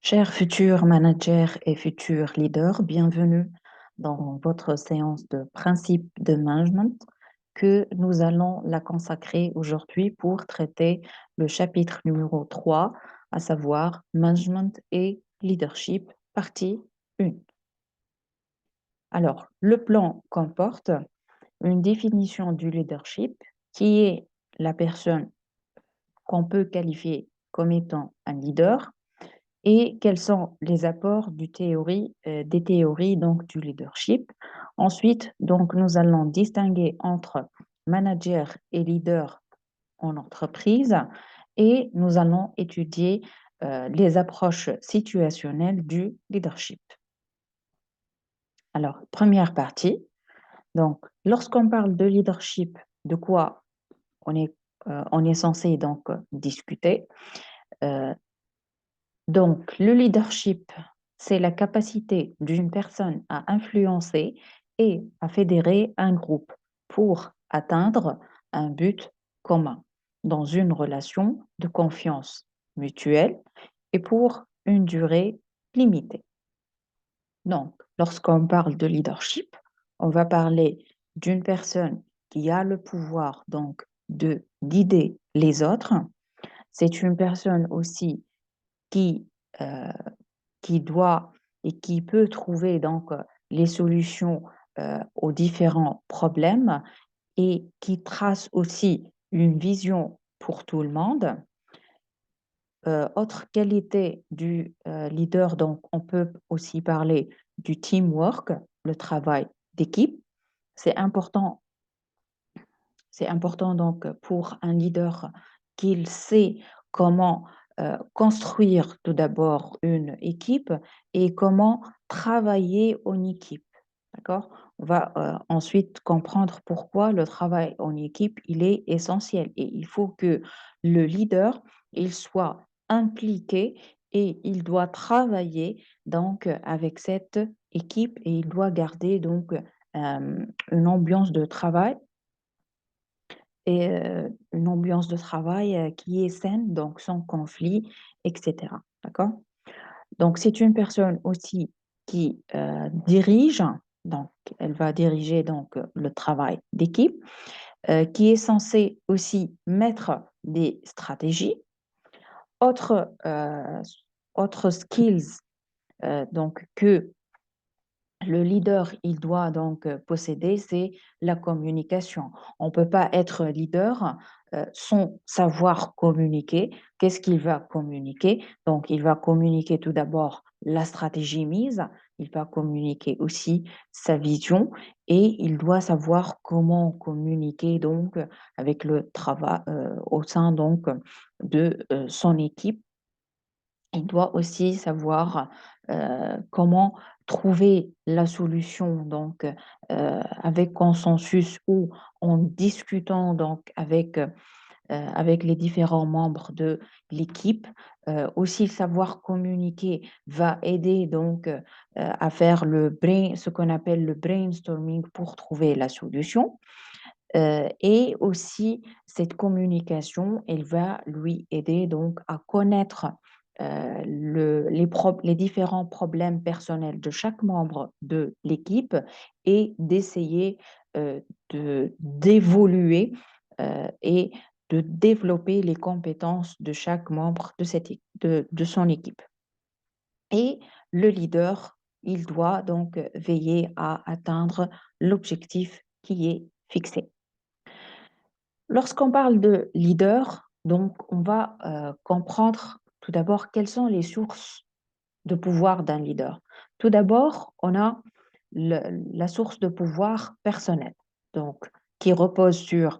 Chers futurs managers et futurs leaders, bienvenue dans votre séance de principes de management que nous allons la consacrer aujourd'hui pour traiter le chapitre numéro 3, à savoir Management et Leadership, partie 1. Alors, le plan comporte une définition du leadership qui est la personne qu'on peut qualifier comme étant un leader et quels sont les apports des théories donc du leadership. Ensuite, donc, nous allons distinguer entre manager et leader en entreprise et nous allons étudier les approches situationnelles du leadership. Alors, première partie. Donc, lorsqu'on parle de leadership, de quoi on est, on est censé donc discuter. Euh, Donc, le leadership, c'est la capacité d'une personne à influencer et à fédérer un groupe pour atteindre un but commun dans une relation de confiance mutuelle et pour une durée limitée. Donc, lorsqu'on parle de leadership, on va parler d'une personne qui a le pouvoir donc de guider les autres. C'est une personne aussi qui, euh, qui doit et qui peut trouver donc les solutions aux différents problèmes et qui trace aussi une vision pour tout le monde. Autre qualité du leader, donc on peut aussi parler du teamwork, le travail d'équipe. C'est important, c'est important donc pour un leader qu'il sait comment construire tout d'abord une équipe et comment travailler en équipe. D'accord? On va ensuite comprendre pourquoi le travail en équipe, il est essentiel et il faut que le leader, il soit impliqué et il doit travailler donc avec cette équipe et il doit garder donc une ambiance de travail et une ambiance de travail qui est saine, donc sans conflit, etc. D'accord? Donc, c'est une personne aussi qui dirige, donc elle va diriger donc le travail d'équipe, qui est censée aussi mettre des stratégies. Autre, autre skills donc que le leader, il doit donc posséder, c'est la communication. On ne peut pas être leader sans savoir communiquer. Qu'est-ce qu'il va communiquer? Donc, il va communiquer tout d'abord la stratégie mise, il va communiquer aussi sa vision et il doit savoir comment communiquer donc avec le travail au sein donc de son équipe. Il doit aussi savoir comment trouver la solution donc avec consensus ou en discutant donc avec les différents membres de l'équipe. Aussi savoir communiquer va aider donc à faire ce qu'on appelle le brainstorming pour trouver la solution. Et aussi, cette communication, elle va lui aider donc à connaître les différents problèmes personnels de chaque membre de l'équipe et d'essayer d'évoluer et de développer les compétences de chaque membre de son équipe. Et le leader, il doit donc veiller à atteindre l'objectif qui est fixé. Lorsqu'on parle de leader, donc on va comprendre tout d'abord quelles sont les sources de pouvoir d'un leader. Tout d'abord, on a la source de pouvoir personnel, donc qui repose sur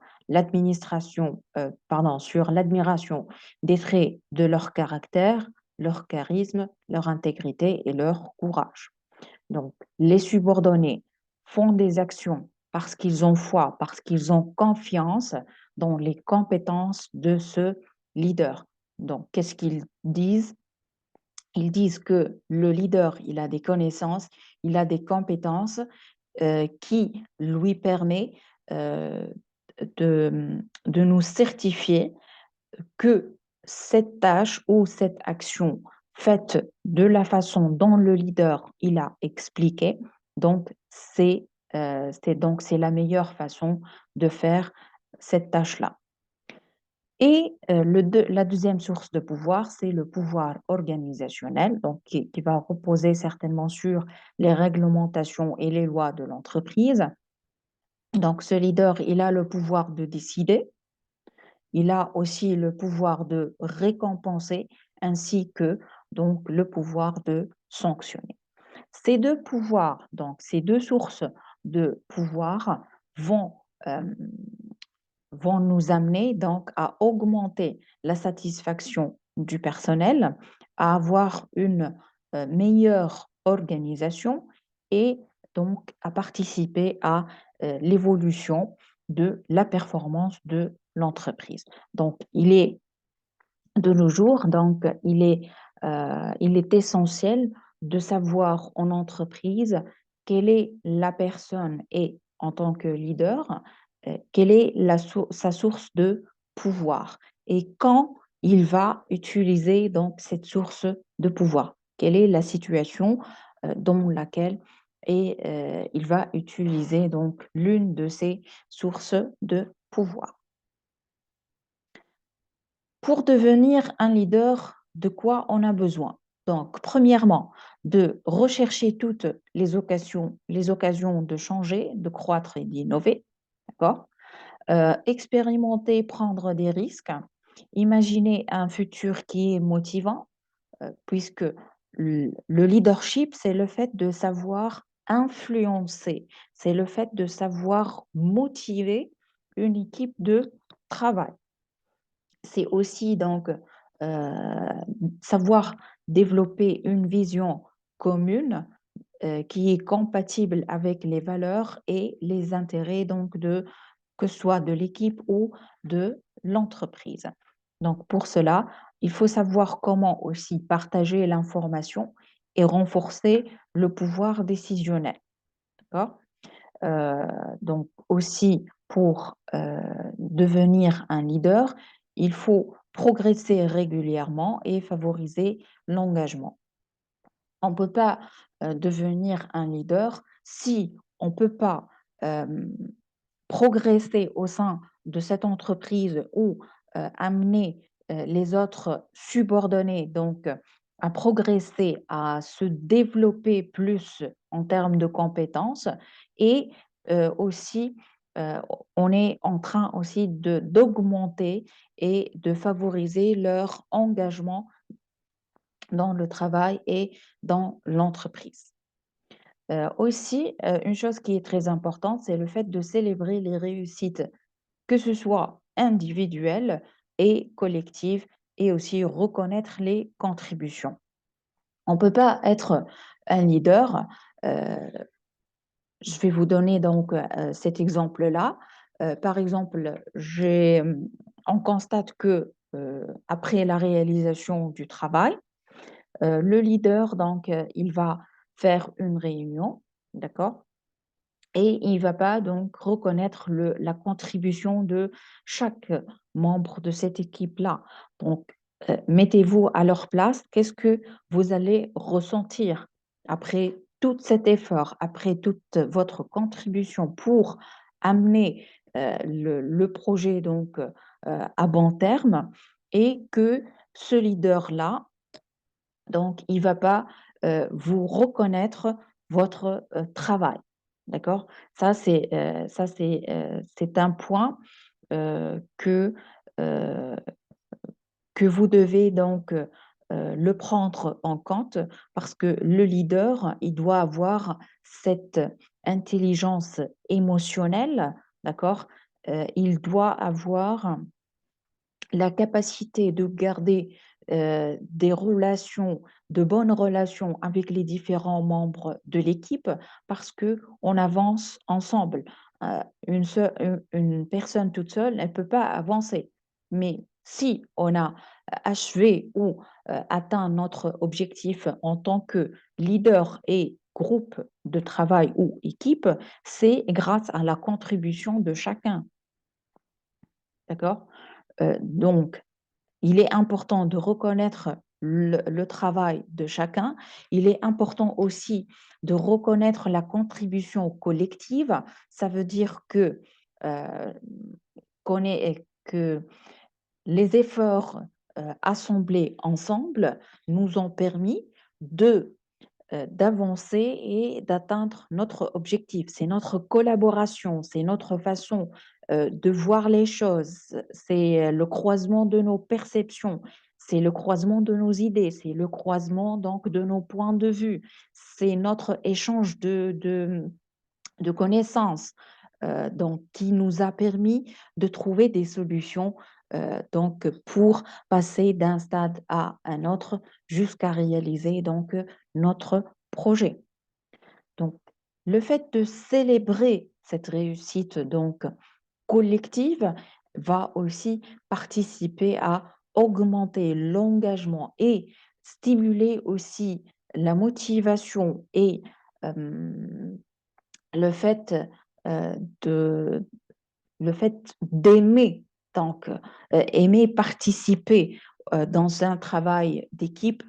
sur l'admiration des traits de leur caractère, leur charisme, leur intégrité et leur courage. Donc, les subordonnés font des actions parce qu'ils ont foi, parce qu'ils ont confiance dans les compétences de ce leader. Donc, qu'est-ce qu'ils disent? Ils disent que le leader, il a des connaissances, il a des compétences qui lui permet euh, de nous certifier que cette tâche ou cette action faite de la façon dont le leader il a expliqué, donc c'est la meilleure façon de faire cette tâche-là. Et la deuxième source de pouvoir, c'est le pouvoir organisationnel, donc qui va reposer certainement sur les réglementations et les lois de l'entreprise. Donc, ce leader, il a le pouvoir de décider, il a aussi le pouvoir de récompenser, ainsi que donc le pouvoir de sanctionner. Ces deux pouvoirs, donc ces deux sources de pouvoir vont euh, vont nous amener donc à augmenter la satisfaction du personnel, à avoir une meilleure organisation et donc à participer à l'évolution de la performance de l'entreprise. Donc, il est de nos jours, donc il est essentiel de savoir en entreprise quelle est la personne et en tant que leader, quelle est sa source de pouvoir et quand il va utiliser donc cette source de pouvoir. Quelle est la situation dans laquelle il va utiliser donc l'une de ces sources de pouvoir. Pour devenir un leader, de quoi on a besoin? Donc, premièrement, de rechercher toutes les occasions de changer, de croître et d'innover, d'accord? Expérimenter, prendre des risques, imaginer un futur qui est motivant, puisque le leadership, c'est le fait de savoir influencer, c'est le fait de savoir motiver une équipe de travail. C'est aussi donc euh, savoir développer une vision commune qui est compatible avec les valeurs et les intérêts donc que ce soit de l'équipe ou de l'entreprise. Donc pour cela, il faut savoir comment aussi partager l'information et renforcer le pouvoir décisionnel. D'accord? Euh, donc aussi, pour devenir un leader, il faut progresser régulièrement et favoriser l'engagement. On ne peut pas devenir un leader si on ne peut pas euh, progresser au sein de cette entreprise ou amener les autres subordonnés donc à progresser, à se développer plus en termes de compétences et aussi on est en train aussi d'augmenter et de favoriser leur engagement dans le travail et dans l'entreprise. Aussi, une chose qui est très importante, c'est le fait de célébrer les réussites, que ce soit individuelles et collectives, et aussi reconnaître les contributions. On ne peut pas être un leader. euh, je vais vous donner donc cet exemple-là. Par exemple, on constate que après la réalisation du travail, le leader, donc, il va faire une réunion, d'accord? Et il ne va pas donc reconnaître la contribution de chaque membre de cette équipe-là. Donc, mettez-vous à leur place. Qu'est-ce que vous allez ressentir après tout cet effort, après toute votre contribution pour amener le projet donc à bon terme et que ce leader-là, donc, il ne va pas vous reconnaître votre travail. D'accord? C'est un point euh, que, euh, que vous devez donc le prendre en compte parce que le leader, il doit avoir cette intelligence émotionnelle, d'accord? Il doit avoir la capacité de garder des relations, de bonnes relations avec les différents membres de l'équipe parce que on avance ensemble. Une personne toute seule, elle ne peut pas avancer. Mais si on a achevé ou atteint notre objectif en tant que leader et groupe de travail ou équipe, c'est grâce à la contribution de chacun. D'accord? Donc, il est important de reconnaître le travail de chacun. Il est important aussi de reconnaître la contribution collective. Ça veut dire euh, que les efforts assemblés ensemble nous ont permis de d'avancer et d'atteindre notre objectif. C'est notre collaboration, c'est notre façon de voir les choses, c'est le croisement de nos perceptions, c'est le croisement de nos idées, c'est le croisement donc de nos points de vue, c'est notre échange de connaissances donc, qui nous a permis de trouver des solutions donc, pour passer d'un stade à un autre jusqu'à réaliser donc, notre projet. Donc, le fait de célébrer cette réussite donc, collective va aussi participer à augmenter l'engagement et stimuler aussi la motivation et euh, le fait euh, de le fait d'aimer donc aimer participer dans un travail d'équipe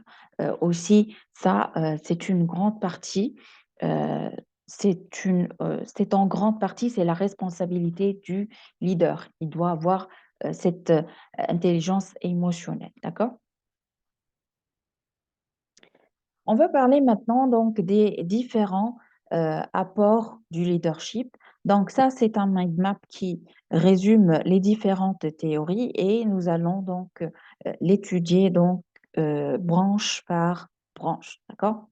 aussi ça c'est une grande partie euh, c'est en grande partie c'est la responsabilité du leader. Il doit avoir cette intelligence émotionnelle, d'accord? On va parler maintenant donc des différents apports du leadership. Donc ça, c'est un mind map qui résume les différentes théories et nous allons donc l'étudier donc branche par branche, d'accord?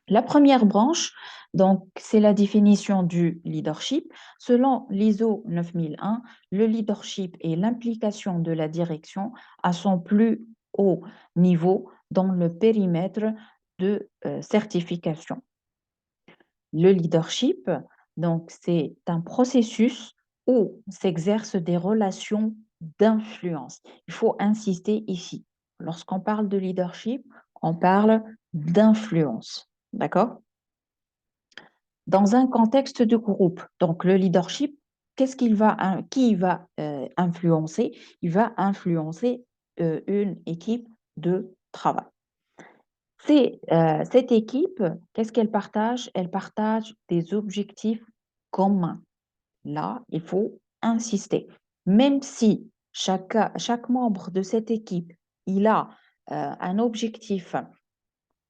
La première branche, donc, c'est la définition du leadership. Selon l'ISO 9001, le leadership est l'implication de la direction à son plus haut niveau dans le périmètre de certification. Le leadership, donc, c'est un processus où s'exercent des relations d'influence. Il faut insister ici. Lorsqu'on parle de leadership, on parle d'influence. D'accord? Dans un contexte de groupe, donc le leadership, qui va influencer? Il va influencer une équipe de travail. Cette équipe, qu'est-ce qu'elle partage? Elle partage des objectifs communs. Là, il faut insister. Même si chaque membre de cette équipe, il a un objectif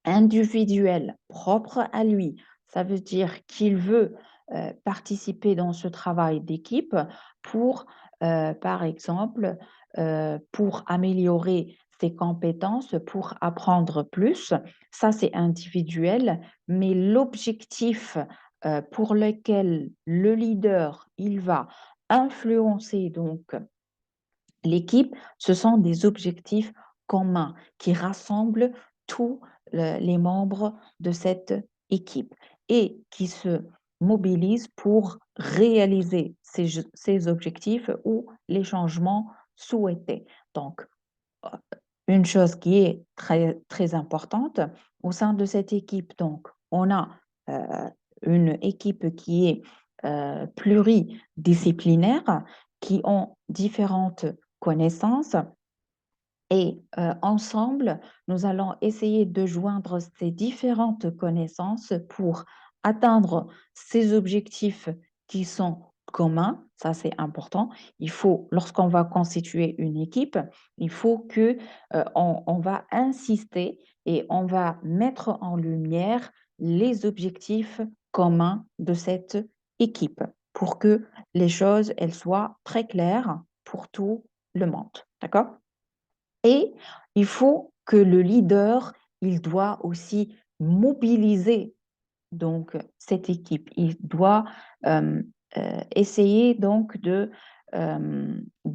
individuel propre à lui, ça veut dire qu'il veut participer dans ce travail d'équipe pour, par exemple, pour améliorer ses compétences, pour apprendre plus. Ça, c'est individuel, mais l'objectif pour lequel le leader, il va influencer donc l'équipe, ce sont des objectifs communs qui rassemblent tous les membres de cette équipe et qui se mobilisent pour réaliser ces objectifs ou les changements souhaités. Donc, une chose qui est très, très importante au sein de cette équipe, donc, on a euh, une équipe qui est pluridisciplinaire, qui ont différentes connaissances et ensemble, nous allons essayer de joindre ces différentes connaissances pour atteindre ces objectifs qui sont communs. Ça, c'est important. Il faut, lorsqu'on va constituer une équipe, il faut que on va insister et on va mettre en lumière les objectifs communs de cette équipe pour que les choses elles soient très claires pour tout le monde. D'accord? Et il faut que le leader, il doit aussi mobiliser donc cette équipe. Il doit euh, essayer donc de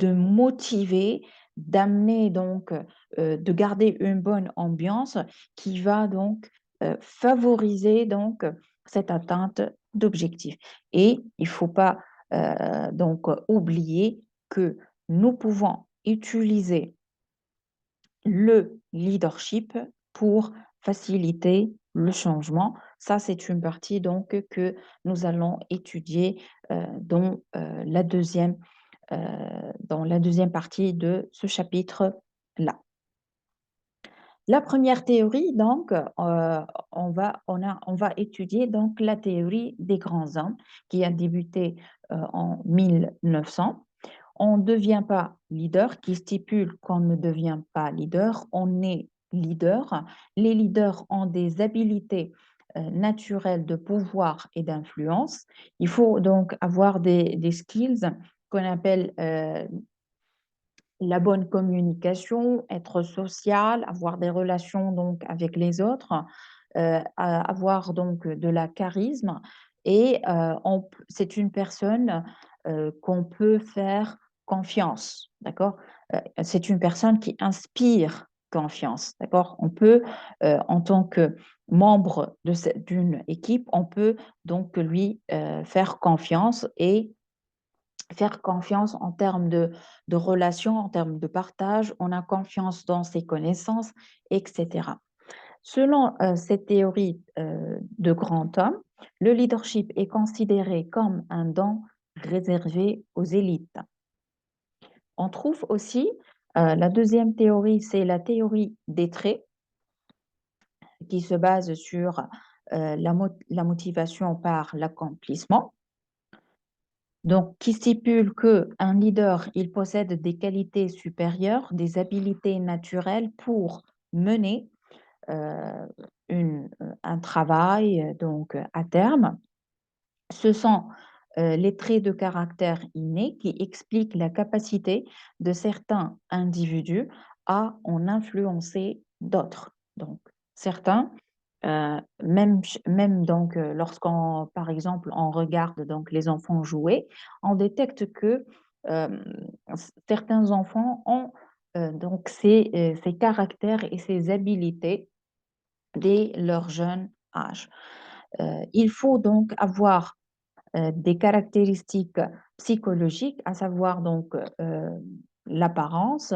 motiver, d'amener donc, de garder une bonne ambiance qui va donc favoriser donc cette atteinte d'objectifs. Et il ne faut pas donc oublier que nous pouvons utiliser le leadership pour faciliter le changement. Ça, c'est une partie donc que nous allons étudier dans la deuxième partie de ce chapitre là. La première théorie, donc, on va étudier donc la théorie des grands hommes qui a débuté en 1900. On ne devient pas leader, qui stipule qu'on ne devient pas leader, on est leader. Les leaders ont des habilités naturelles de pouvoir et d'influence. Il faut donc avoir des skills qu'on appelle la bonne communication, être social, avoir des relations donc avec les autres, avoir donc de la charisme et c'est une personne qu'on peut faire confiance, d'accord? C'est une personne qui inspire confiance, d'accord? On peut, en tant que membre d'une équipe, on peut donc lui faire confiance et faire confiance en termes de relations, en termes de partage, on a confiance dans ses connaissances, etc. Selon cette théorie de grand homme, le leadership est considéré comme un don réservé aux élites. On trouve aussi la deuxième théorie, c'est la théorie des traits, qui se base sur la motivation par l'accomplissement. Donc, qui stipule qu'un leader, il possède des qualités supérieures, des habiletés naturelles pour mener euh, un travail donc à terme. Ce sont les traits de caractère innés qui expliquent la capacité de certains individus à en influencer d'autres. Donc, certains même donc lorsqu'on, par exemple, on regarde donc les enfants jouer, on détecte que euh, certains enfants ont donc ces caractères et ces habilités dès leur jeune âge. Il faut donc avoir des caractéristiques psychologiques, à savoir donc l'apparence,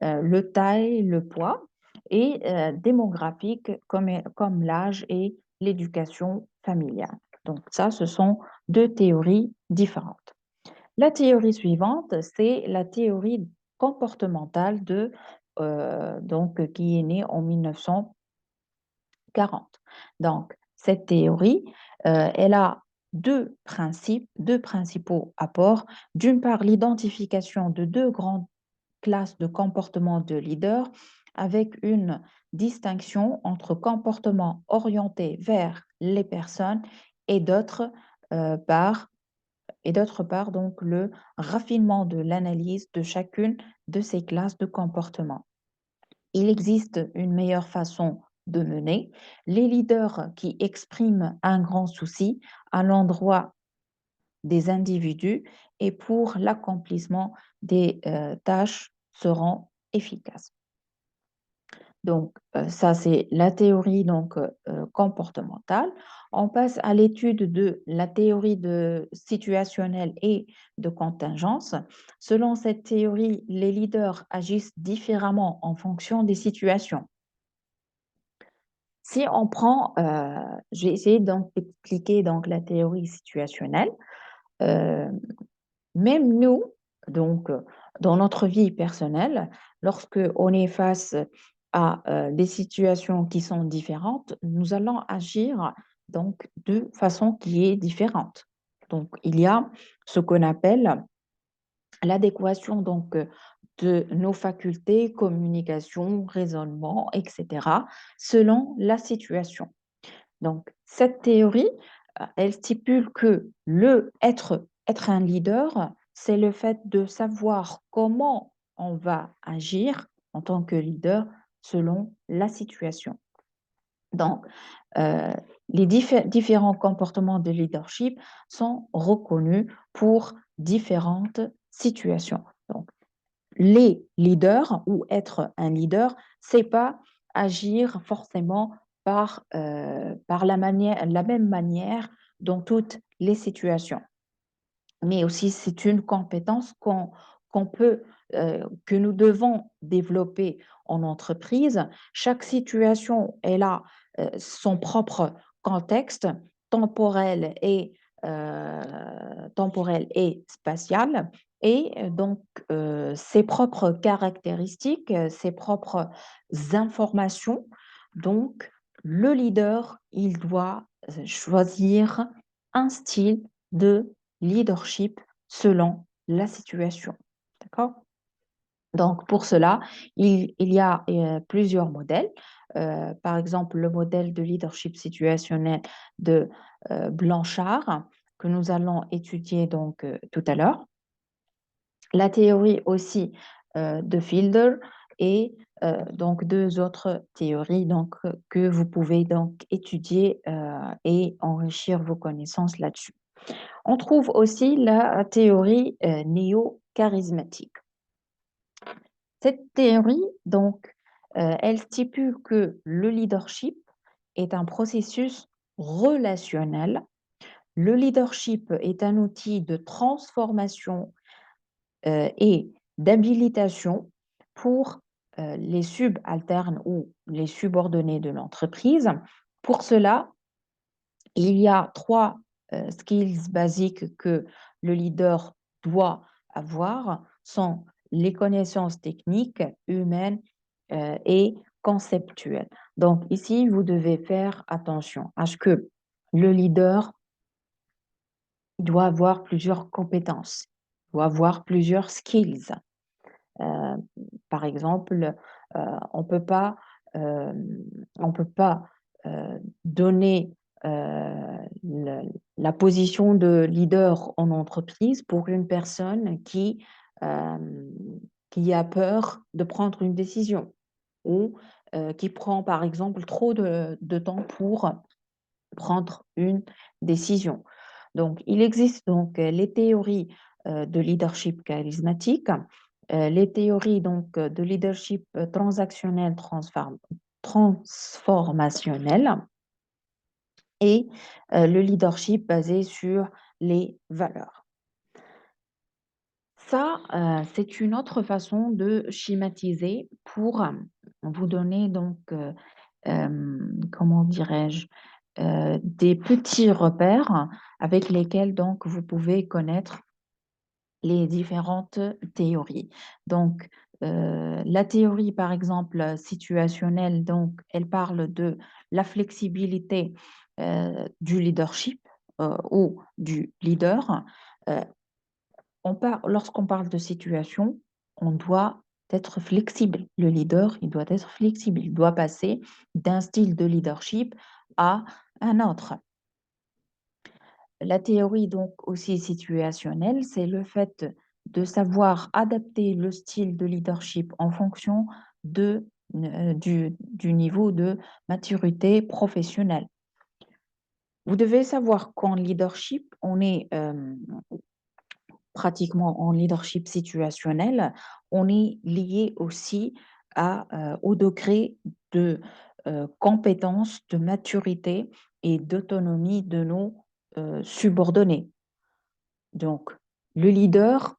le taille, le poids, et démographiques comme l'âge et l'éducation familiale. Donc ça, ce sont deux théories différentes. La théorie suivante, c'est la théorie comportementale donc, qui est née en 1940. Donc, cette théorie, elle a deux principes, deux principaux apports. D'une part, l'identification de deux grandes classes de comportements de leader avec une distinction entre comportements orientés vers les personnes et part, d'autre part, donc le raffinement de l'analyse de chacune de ces classes de comportements. Il existe une meilleure façon de mener. Les leaders qui expriment un grand souci à l'endroit des individus et pour l'accomplissement des tâches seront efficaces. Donc, ça, c'est la théorie donc, comportementale. On passe à l'étude de la théorie situationnelle et de contingence. Selon cette théorie, les leaders agissent différemment en fonction des situations. Si on prend, je vais essayer donc d'expliquer donc la théorie situationnelle. Euh, Même nous, donc dans notre vie personnelle, lorsque on est face à des situations qui sont différentes, nous allons agir donc de façon qui est différente. Donc il y a ce qu'on appelle l'adéquation donc de nos facultés, communication, raisonnement, etc., selon la situation. Donc, cette théorie, elle stipule que être un leader, c'est le fait de savoir comment on va agir en tant que leader selon la situation. Donc, euh, les différents comportements de leadership sont reconnus pour différentes situations. Donc, les leaders ou être un leader, c'est pas agir forcément par la même manière dans toutes les situations. Mais aussi, c'est une compétence qu'on peut, que nous devons développer en entreprise. Chaque situation, elle a son propre contexte temporel et spatial. et donc ses propres caractéristiques, ses propres informations. Donc, le leader, il doit choisir un style de leadership selon la situation. D'accord? Donc, pour cela, il y a plusieurs modèles. Par exemple, le modèle de leadership situationnel de Blanchard, que nous allons étudier donc tout à l'heure. La théorie aussi de Fielder et donc deux autres théories donc, que vous pouvez donc étudier et enrichir vos connaissances là-dessus. On trouve aussi la théorie néo-charismatique. Cette théorie, donc, elle stipule que le leadership est un processus relationnel. Le leadership est un outil de transformation et d'habilitation pour les subalternes ou les subordonnés de l'entreprise. Pour cela, il y a trois skills basiques que le leader doit avoir, sont les connaissances techniques, humaines et conceptuelles. Donc ici, vous devez faire attention à ce que le leader doit avoir plusieurs compétences, doit avoir plusieurs skills. Euh, Par exemple, on euh, on peut pas donner la position de leader en entreprise pour une personne euh, qui a peur de prendre une décision ou qui prend, par exemple, trop de temps pour prendre une décision. Donc, il existe donc les théories de leadership charismatique, les théories donc de leadership transactionnel transformationnel et le leadership basé sur les valeurs. Ça, c'est une autre façon de schématiser pour vous donner donc, comment dirais-je, des petits repères avec lesquels donc vous pouvez connaître les différentes théories. Donc, la théorie, par exemple, situationnelle, donc, elle parle de la flexibilité du leadership ou du leader. Euh, Lorsqu'on parle de situation, on doit être flexible. Le leader, il doit être flexible. Il doit passer d'un style de leadership à un autre. La théorie donc aussi situationnelle, c'est le fait de savoir adapter le style de leadership en fonction du niveau de maturité professionnelle. Vous devez savoir qu'en leadership, on est pratiquement en leadership situationnel, on est lié aussi au degré de compétence, de maturité et d'autonomie de nos subordonnés. Donc, le leader,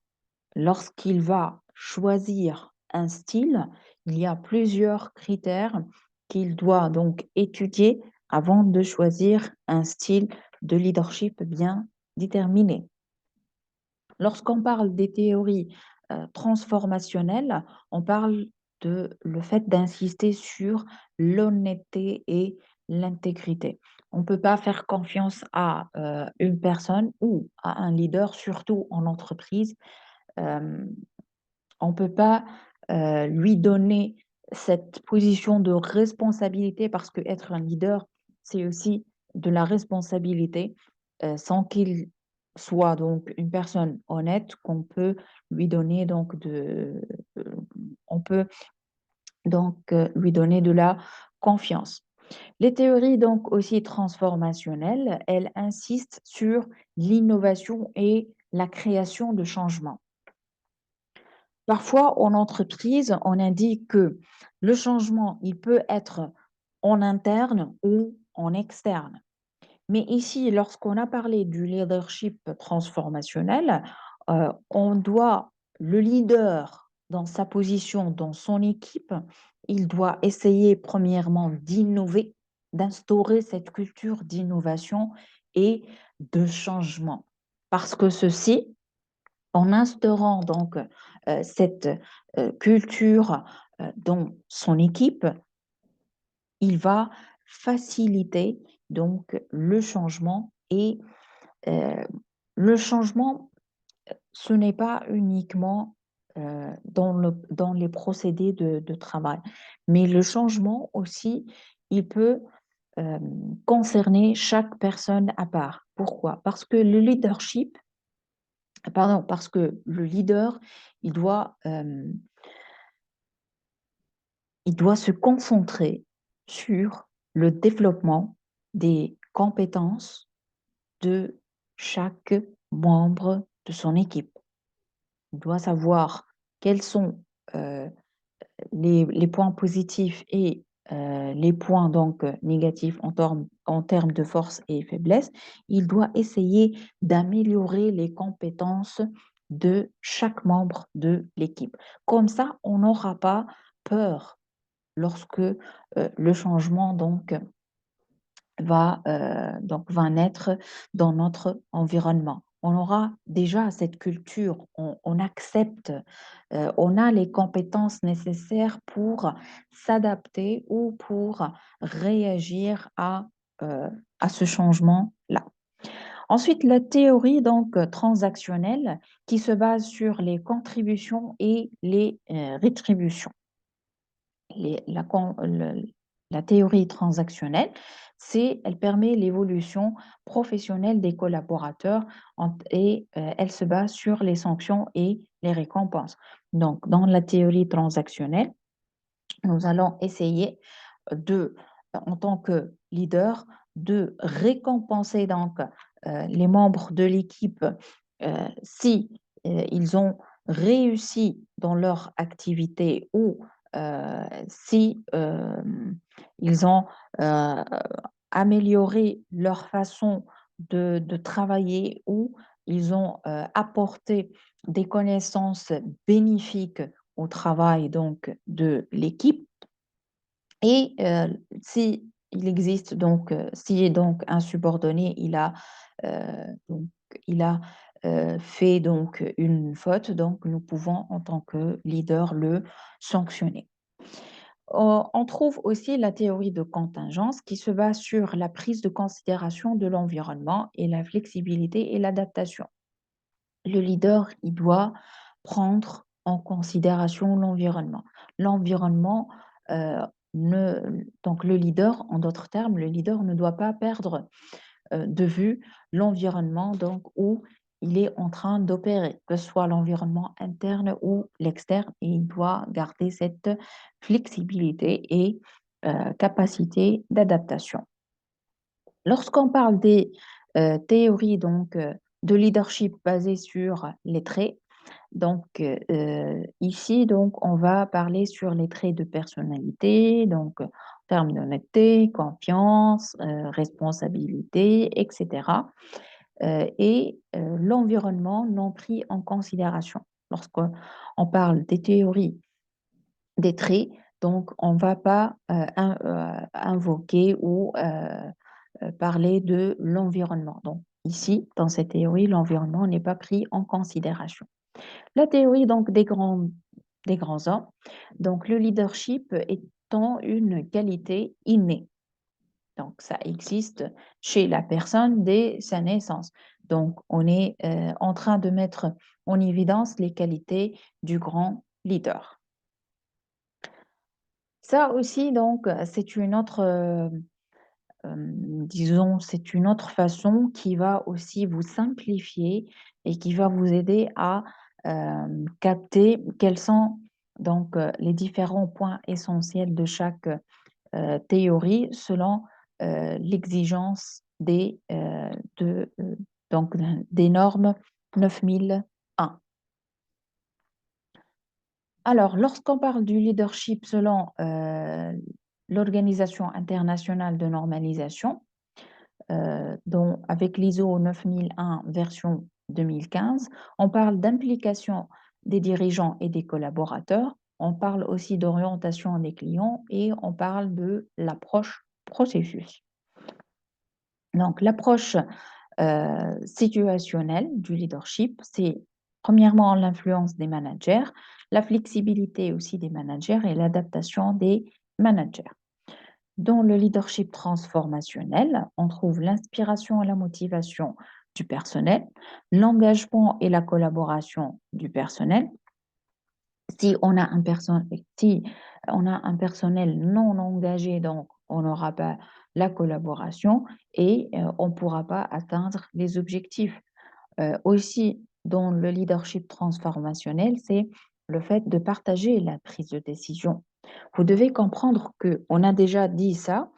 lorsqu'il va choisir un style, il y a plusieurs critères qu'il doit donc étudier avant de choisir un style de leadership bien déterminé. Lorsqu'on parle des théories transformationnelles, on parle de le fait d'insister sur l'honnêteté et l'intégrité. On ne peut pas faire confiance à une personne ou à un leader, surtout en entreprise. Euh, on ne peut pas lui donner cette position de responsabilité parce que être un leader, c'est aussi de la responsabilité sans qu'il soit donc une personne honnête qu'on peut lui donner donc euh, on peut donc lui donner de la confiance. Les théories donc aussi transformationnelles, elles insistent sur l'innovation et la création de changements. Parfois, en entreprise, on indique que le changement, il peut être en interne ou en externe. Mais ici, lorsqu'on a parlé du leadership transformationnel, le leader, dans sa position, dans son équipe, il doit essayer premièrement d'innover, d'instaurer cette culture d'innovation et de changement. Parce que ceci, En instaurant donc cette culture dans son équipe, il va faciliter donc le changement et euh, le changement, ce n'est pas uniquement dans les procédés de travail, mais le changement aussi, il peut euh, concerner chaque personne à part. Pourquoi? Parce que le leadership, pardon, parce que le leader, il doit, euh, il doit se concentrer sur le développement des compétences de chaque membre de son équipe. Il doit savoir quels sont euh, les points positifs et les points donc négatifs en termes de force et faiblesse. Il doit essayer d'améliorer les compétences de chaque membre de l'équipe. Comme ça, on n'aura pas peur lorsque le changement va naître dans notre environnement. On aura déjà cette culture, on accepte, on a les compétences nécessaires pour s'adapter ou pour réagir à ce changement-là. Ensuite, la théorie donc transactionnelle qui se base sur les contributions et les rétributions. Les- la, con- le- la théorie transactionnelle, elle permet l'évolution professionnelle des collaborateurs et elle se base sur les sanctions et les récompenses. Donc, dans la théorie transactionnelle, nous allons essayer en tant que leader, de récompenser donc les membres de l'équipe si ils ont réussi dans leur activité ou si ils ont euh, amélioré leur façon de travailler ou ils ont apporté des connaissances bénéfiques au travail donc de l'équipe. Et si il existe donc, si donc un subordonné, donc, il a fait donc une faute, donc nous pouvons en tant que leader le sanctionner. On trouve aussi la théorie de contingence qui se base sur la prise de considération de l'environnement et la flexibilité et l'adaptation. Le leader, il doit prendre en considération l'environnement. L'environnement, euh, donc le leader, en d'autres termes, le leader ne doit pas perdre de vue l'environnement donc où il est en train d'opérer, que ce soit l'environnement interne ou l'externe, et il doit garder cette flexibilité et capacité d'adaptation. Lorsqu'on parle des théories donc de leadership basées sur les traits, donc ici donc on va parler sur les traits de personnalité, donc en termes d'honnêteté, confiance, responsabilité, etc. Et l'environnement non pris en considération. Lorsqu'on parle des théories des traits, donc on ne va pas invoquer ou parler de l'environnement. Donc, ici, dans cette théorie, l'environnement n'est pas pris en considération. La théorie donc des grands hommes, donc le leadership étant une qualité innée. Donc, ça existe chez la personne dès sa naissance. Donc, on est en train de mettre en évidence les qualités du grand leader. Ça aussi, donc, c'est une autre disons, c'est une autre façon qui va aussi vous simplifier et qui va vous aider à capter quels sont donc les différents points essentiels de chaque théorie selon l'exigence donc, des normes 9001. Alors, lorsqu'on parle du leadership selon l'Organisation internationale de normalisation, dont, avec l'ISO 9001 version 2015, on parle d'implication des dirigeants et des collaborateurs, on parle aussi d'orientation des clients et on parle de l'approche processus. Donc, l'approche situationnelle du leadership, c'est Premièrement, l'influence des managers, la flexibilité aussi des managers et l'adaptation des managers. Dans le leadership transformationnel, on trouve l'inspiration et la motivation du personnel, l'engagement et la collaboration du personnel. Si on a un personnel non engagé, donc on n'aura pas la collaboration et on ne pourra pas atteindre les objectifs. Aussi, dans le leadership transformationnel, c'est le fait de partager la prise de décision. Vous devez comprendre que, on a déjà dit ça,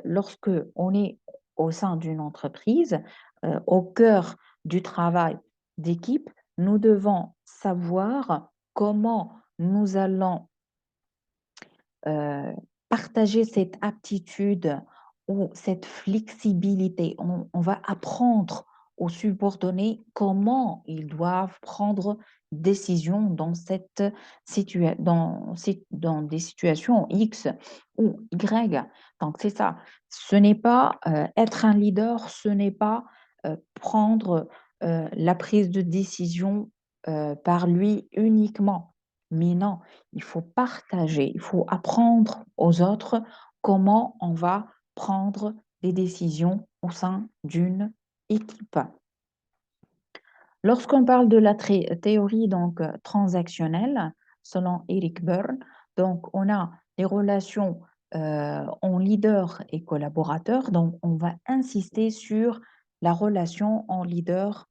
lorsque on est au sein d'une entreprise, au cœur du travail d'équipe, nous devons savoir comment nous allons euh, partager cette aptitude ou cette flexibilité. On va apprendre aux subordonnés comment ils doivent prendre décision dans des situations X ou Y. Donc, c'est ça. Ce n'est pas être un leader, ce n'est pas prendre la prise de décision par lui uniquement. Mais non, il faut partager, il faut apprendre aux autres comment on va prendre des décisions au sein d'une équipe. Lorsqu'on parle de la théorie donc transactionnelle, selon Eric Berne, donc on a les relations en leader et collaborateur. Donc on va insister sur la relation en leader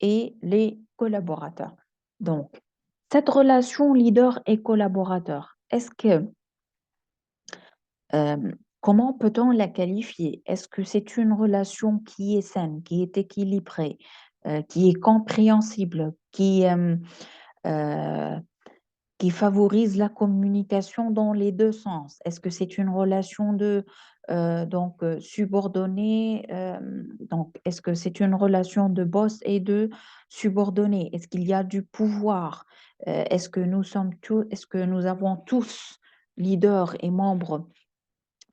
et les collaborateurs. Donc cette relation leader et collaborateur, euh, comment peut-on la qualifier? Est-ce que c'est une relation qui est saine, qui est équilibrée, qui est compréhensible, euh, qui favorise la communication dans les deux sens? Est-ce que c'est une relation de subordonné? Donc, est-ce que c'est une relation de boss et de subordonné? Est-ce qu'il y a du pouvoir? Est-ce que nous avons tous, leaders et membres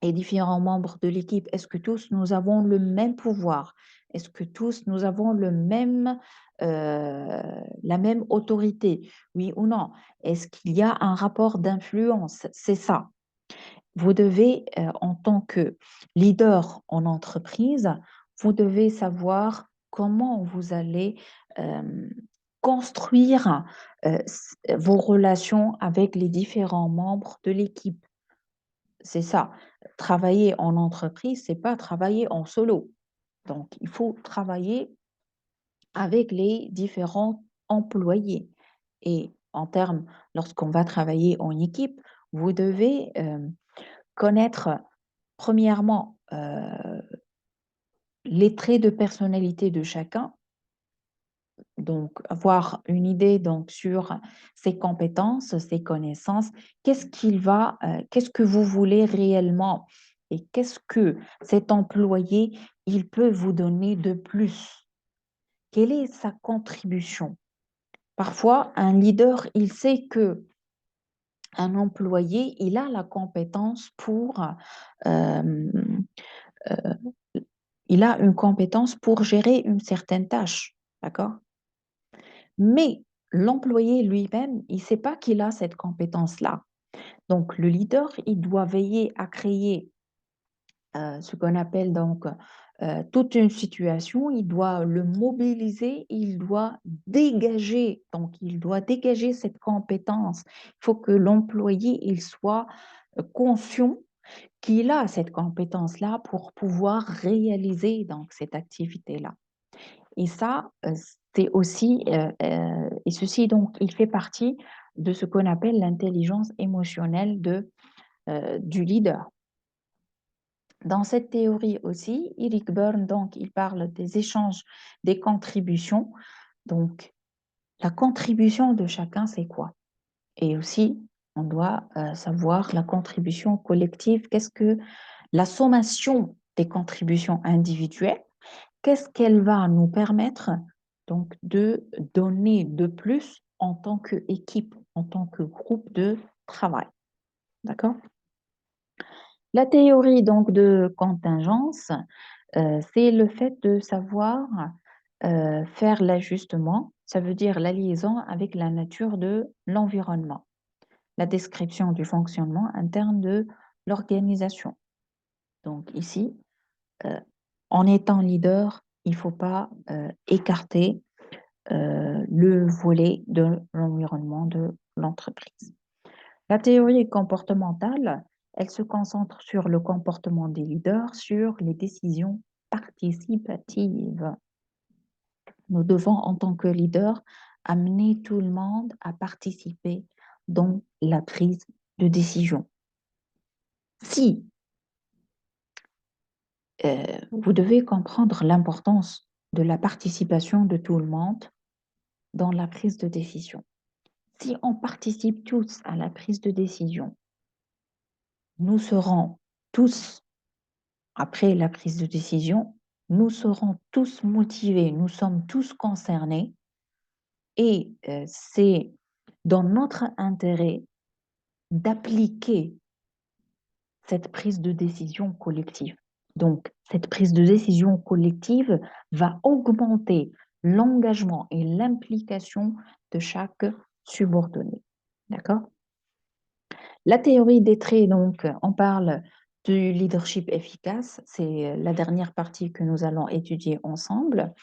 et différents membres de l'équipe, est-ce que tous nous avons le même pouvoir? Est-ce que tous nous avons la même autorité? Oui ou non? Est-ce qu'il y a un rapport d'influence? C'est ça. Vous devez, en tant que leader en entreprise, vous devez savoir comment vous allez euh, construire vos relations avec les différents membres de l'équipe. C'est ça. Travailler en entreprise, c'est pas travailler en solo. Donc, il faut travailler avec les différents employés. Et en termes, lorsqu'on va travailler en équipe, vous devez connaître premièrement les traits de personnalité de chacun, donc avoir une idée donc sur ses compétences, ses connaissances, qu'est-ce que vous voulez réellement et qu'est-ce que cet employé il peut vous donner de plus? Quelle est sa contribution? Parfois, un leader, il sait que un employé, il a la compétence euh, euh, il a une compétence pour gérer une certaine tâche, d'accord? Mais l'employé lui-même, il ne sait pas qu'il a cette compétence-là. Donc, le leader, il doit veiller à créer ce qu'on appelle donc toute une situation, il doit le mobiliser, il doit dégager cette compétence. Il faut que l'employé, il soit conscient qu'il a cette compétence-là pour pouvoir réaliser donc cette activité-là. Et ça, c'est aussi, et ceci donc, il fait partie de ce qu'on appelle l'intelligence émotionnelle du leader. Dans cette théorie aussi, Eric Berne, donc, il parle des échanges, des contributions. Donc, la contribution de chacun, c'est quoi? Et aussi, on doit savoir la contribution collective. Qu'est-ce que la sommation des contributions individuelles? Qu'est-ce qu'elle va nous permettre donc de donner de plus en tant qu'équipe, en tant que groupe de travail? D'accord? La théorie donc de contingence, c'est le fait de savoir faire l'ajustement ça veut dire la liaison avec la nature de l'environnement, la description du fonctionnement interne de l'organisation. Donc ici, en étant leader, il ne faut pas écarter le volet de l'environnement de l'entreprise. La théorie comportementale, elle se concentre sur le comportement des leaders, sur les décisions participatives. Nous devons, en tant que leader, amener tout le monde à participer dans la prise de décision. Si vous devez comprendre l'importance de la participation de tout le monde dans la prise de décision. Si on participe tous à la prise de décision, nous serons tous, après la prise de décision, nous serons tous motivés, nous sommes tous concernés et c'est dans notre intérêt d'appliquer cette prise de décision collective. Donc, cette prise de décision collective va augmenter l'engagement et l'implication de chaque subordonné. D'accord? La théorie des traits, donc, on parle du leadership efficace, c'est la dernière partie que nous allons étudier ensemble.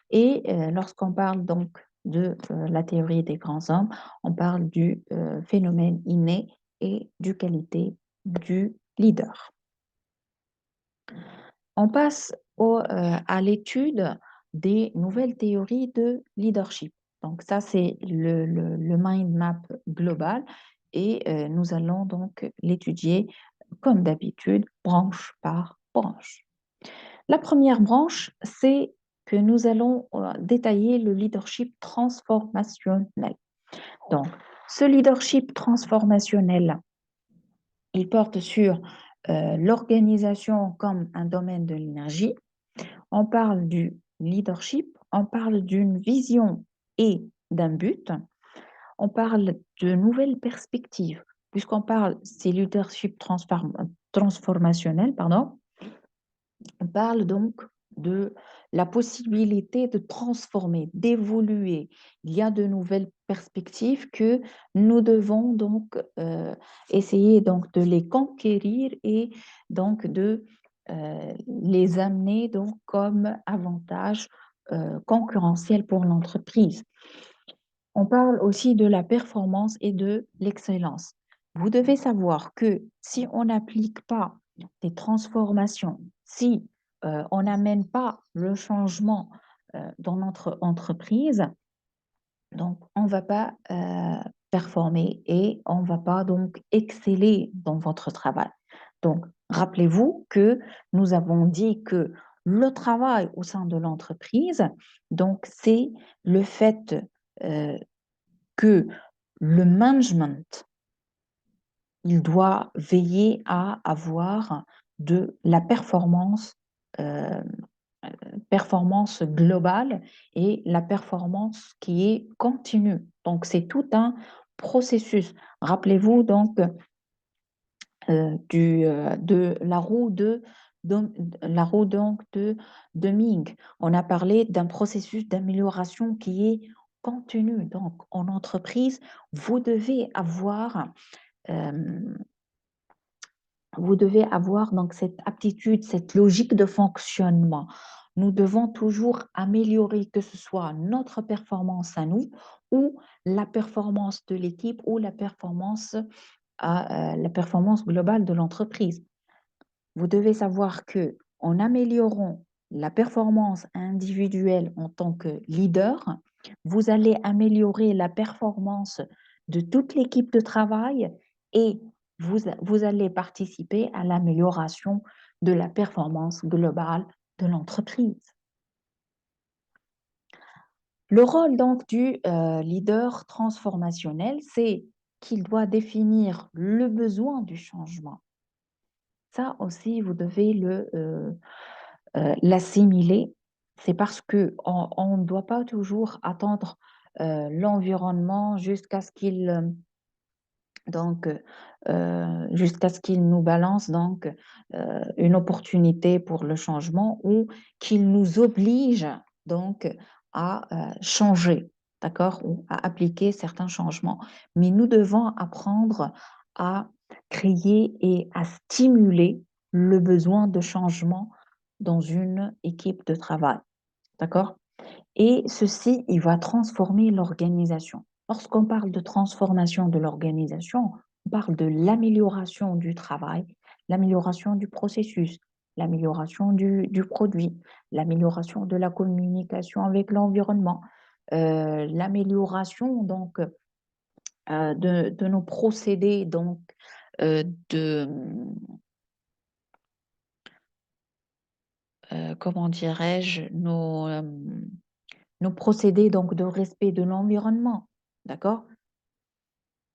Et lorsqu'on parle donc de la théorie des grands hommes, on parle du phénomène inné et du qualité du leader. On passe à l'étude des nouvelles théories de leadership. Donc ça, c'est le mind map global et nous allons donc l'étudier comme d'habitude, branche par branche. La première branche, c'est que nous allons détailler le leadership transformationnel. Donc, ce leadership transformationnel, il porte sur l'organisation comme un domaine de l'énergie. On parle du leadership, on parle d'une vision et d'un but. On parle de nouvelles perspectives, puisqu'on parle, c'est leadership transformationnel, pardon. On parle donc de la possibilité de transformer, d'évoluer. Il y a de nouvelles perspectives que nous devons donc essayer donc de les conquérir et donc de les amener donc comme avantage concurrentiel pour l'entreprise. On parle aussi de la performance et de l'excellence. Vous devez savoir que si on n'applique pas des transformations, si on n'amène pas le changement dans notre entreprise, donc on ne va pas performer et on ne va pas donc exceller dans votre travail. Donc, rappelez-vous que nous avons dit que le travail au sein de l'entreprise, donc c'est le fait que le management, il doit veiller à avoir de la performance globale et la performance qui est continue. Donc, c'est tout un processus. Rappelez-vous donc de la roue de Ming. On a parlé d'un processus d'amélioration qui est continu. Donc, en entreprise, vous devez avoir donc cette aptitude, cette logique de fonctionnement. Nous devons toujours améliorer, que ce soit notre performance à nous ou la performance de l'équipe ou la performance globale de l'entreprise. Vous devez savoir que en améliorant la performance individuelle en tant que leader, vous allez améliorer la performance de toute l'équipe de travail et vous allez participer à l'amélioration de la performance globale de l'entreprise. Le rôle donc du leader transformationnel, c'est qu'il doit définir le besoin du changement. Ça aussi, vous devez l'assimiler. C'est parce qu'on ne doit pas toujours attendre l'environnement jusqu'à ce qu'il nous balance donc une opportunité pour le changement ou qu'il nous oblige donc à changer. d'accord, ou à appliquer certains changements. Mais nous devons apprendre à créer et à stimuler le besoin de changement dans une équipe de travail, d'accord? Et ceci, il va transformer l'organisation. Lorsqu'on parle de transformation de l'organisation, on parle de l'amélioration du travail, l'amélioration du processus, l'amélioration du produit, l'amélioration de la communication avec l'environnement, l'amélioration donc de nos procédés donc euh, de comment dirais-je nos procédés donc de respect de l'environnement, d'accord?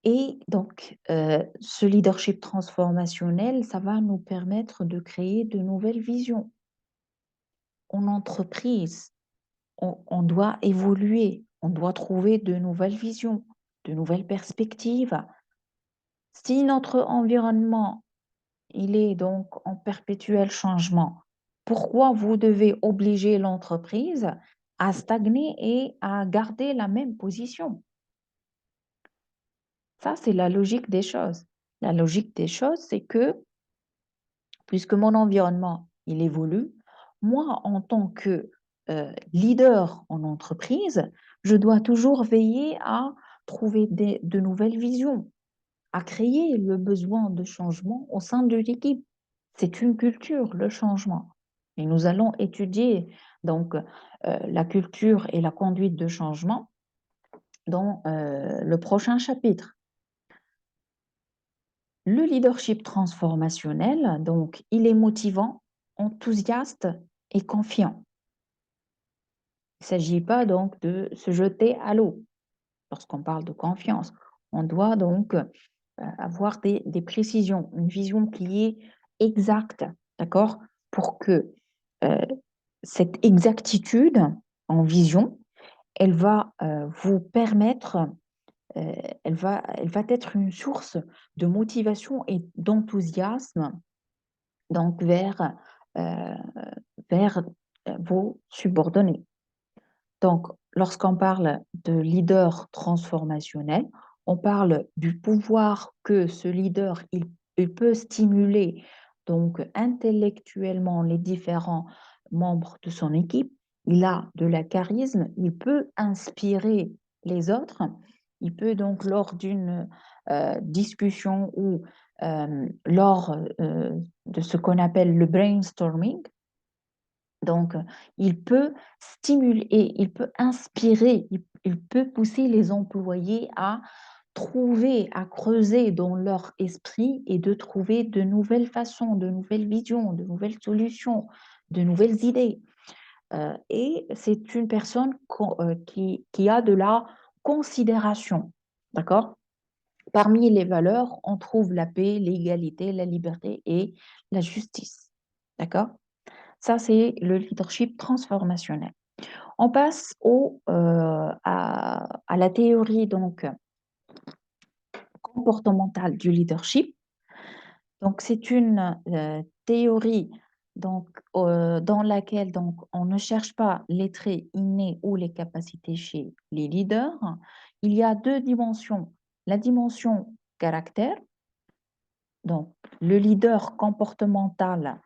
Et donc, ce leadership transformationnel, ça va nous permettre de créer de nouvelles visions. En entreprise, on doit évoluer, on doit trouver de nouvelles visions, de nouvelles perspectives. Si notre environnement, il est donc en perpétuel changement, pourquoi vous devez obliger l'entreprise à stagner et à garder la même position? Ça, c'est la logique des choses. La logique des choses, c'est que puisque mon environnement, il évolue, moi, en tant que leader en entreprise, je dois toujours veiller à trouver de nouvelles visions, à créer le besoin de changement au sein de l'équipe. C'est une culture, le changement. Et nous allons étudier donc la culture et la conduite de changement dans le prochain chapitre. Le leadership transformationnel, donc, il est motivant, enthousiaste et confiant. Il ne s'agit pas donc de se jeter à l'eau lorsqu'on parle de confiance. On doit donc avoir des précisions, une vision qui est exacte, d'accord, pour que euh, cette exactitude en vision, elle va vous permettre, euh, elle va être une source de motivation et d'enthousiasme donc euh, vers vos subordonnés. Donc, lorsqu'on parle de leader transformationnel, on parle du pouvoir que ce leader il peut stimuler donc intellectuellement les différents membres de son équipe. Il a de la charisme, il peut inspirer les autres. Il peut donc lors d'une discussion ou lors de ce qu'on appelle le brainstorming, donc, il peut stimuler, il peut inspirer, il peut pousser les employés à trouver, à creuser dans leur esprit et de trouver de nouvelles façons, de nouvelles visions, de nouvelles solutions, de nouvelles idées. Et c'est une personne qui a de la considération, d'accord? Parmi les valeurs, on trouve la paix, l'égalité, la liberté et la justice, d'accord? Ça, c'est le leadership transformationnel. On passe à la théorie donc, comportementale du leadership. Donc, c'est une théorie donc, dans laquelle donc, on ne cherche pas les traits innés ou les capacités chez les leaders. Il y a deux dimensions. La dimension caractère, donc le leader comportemental,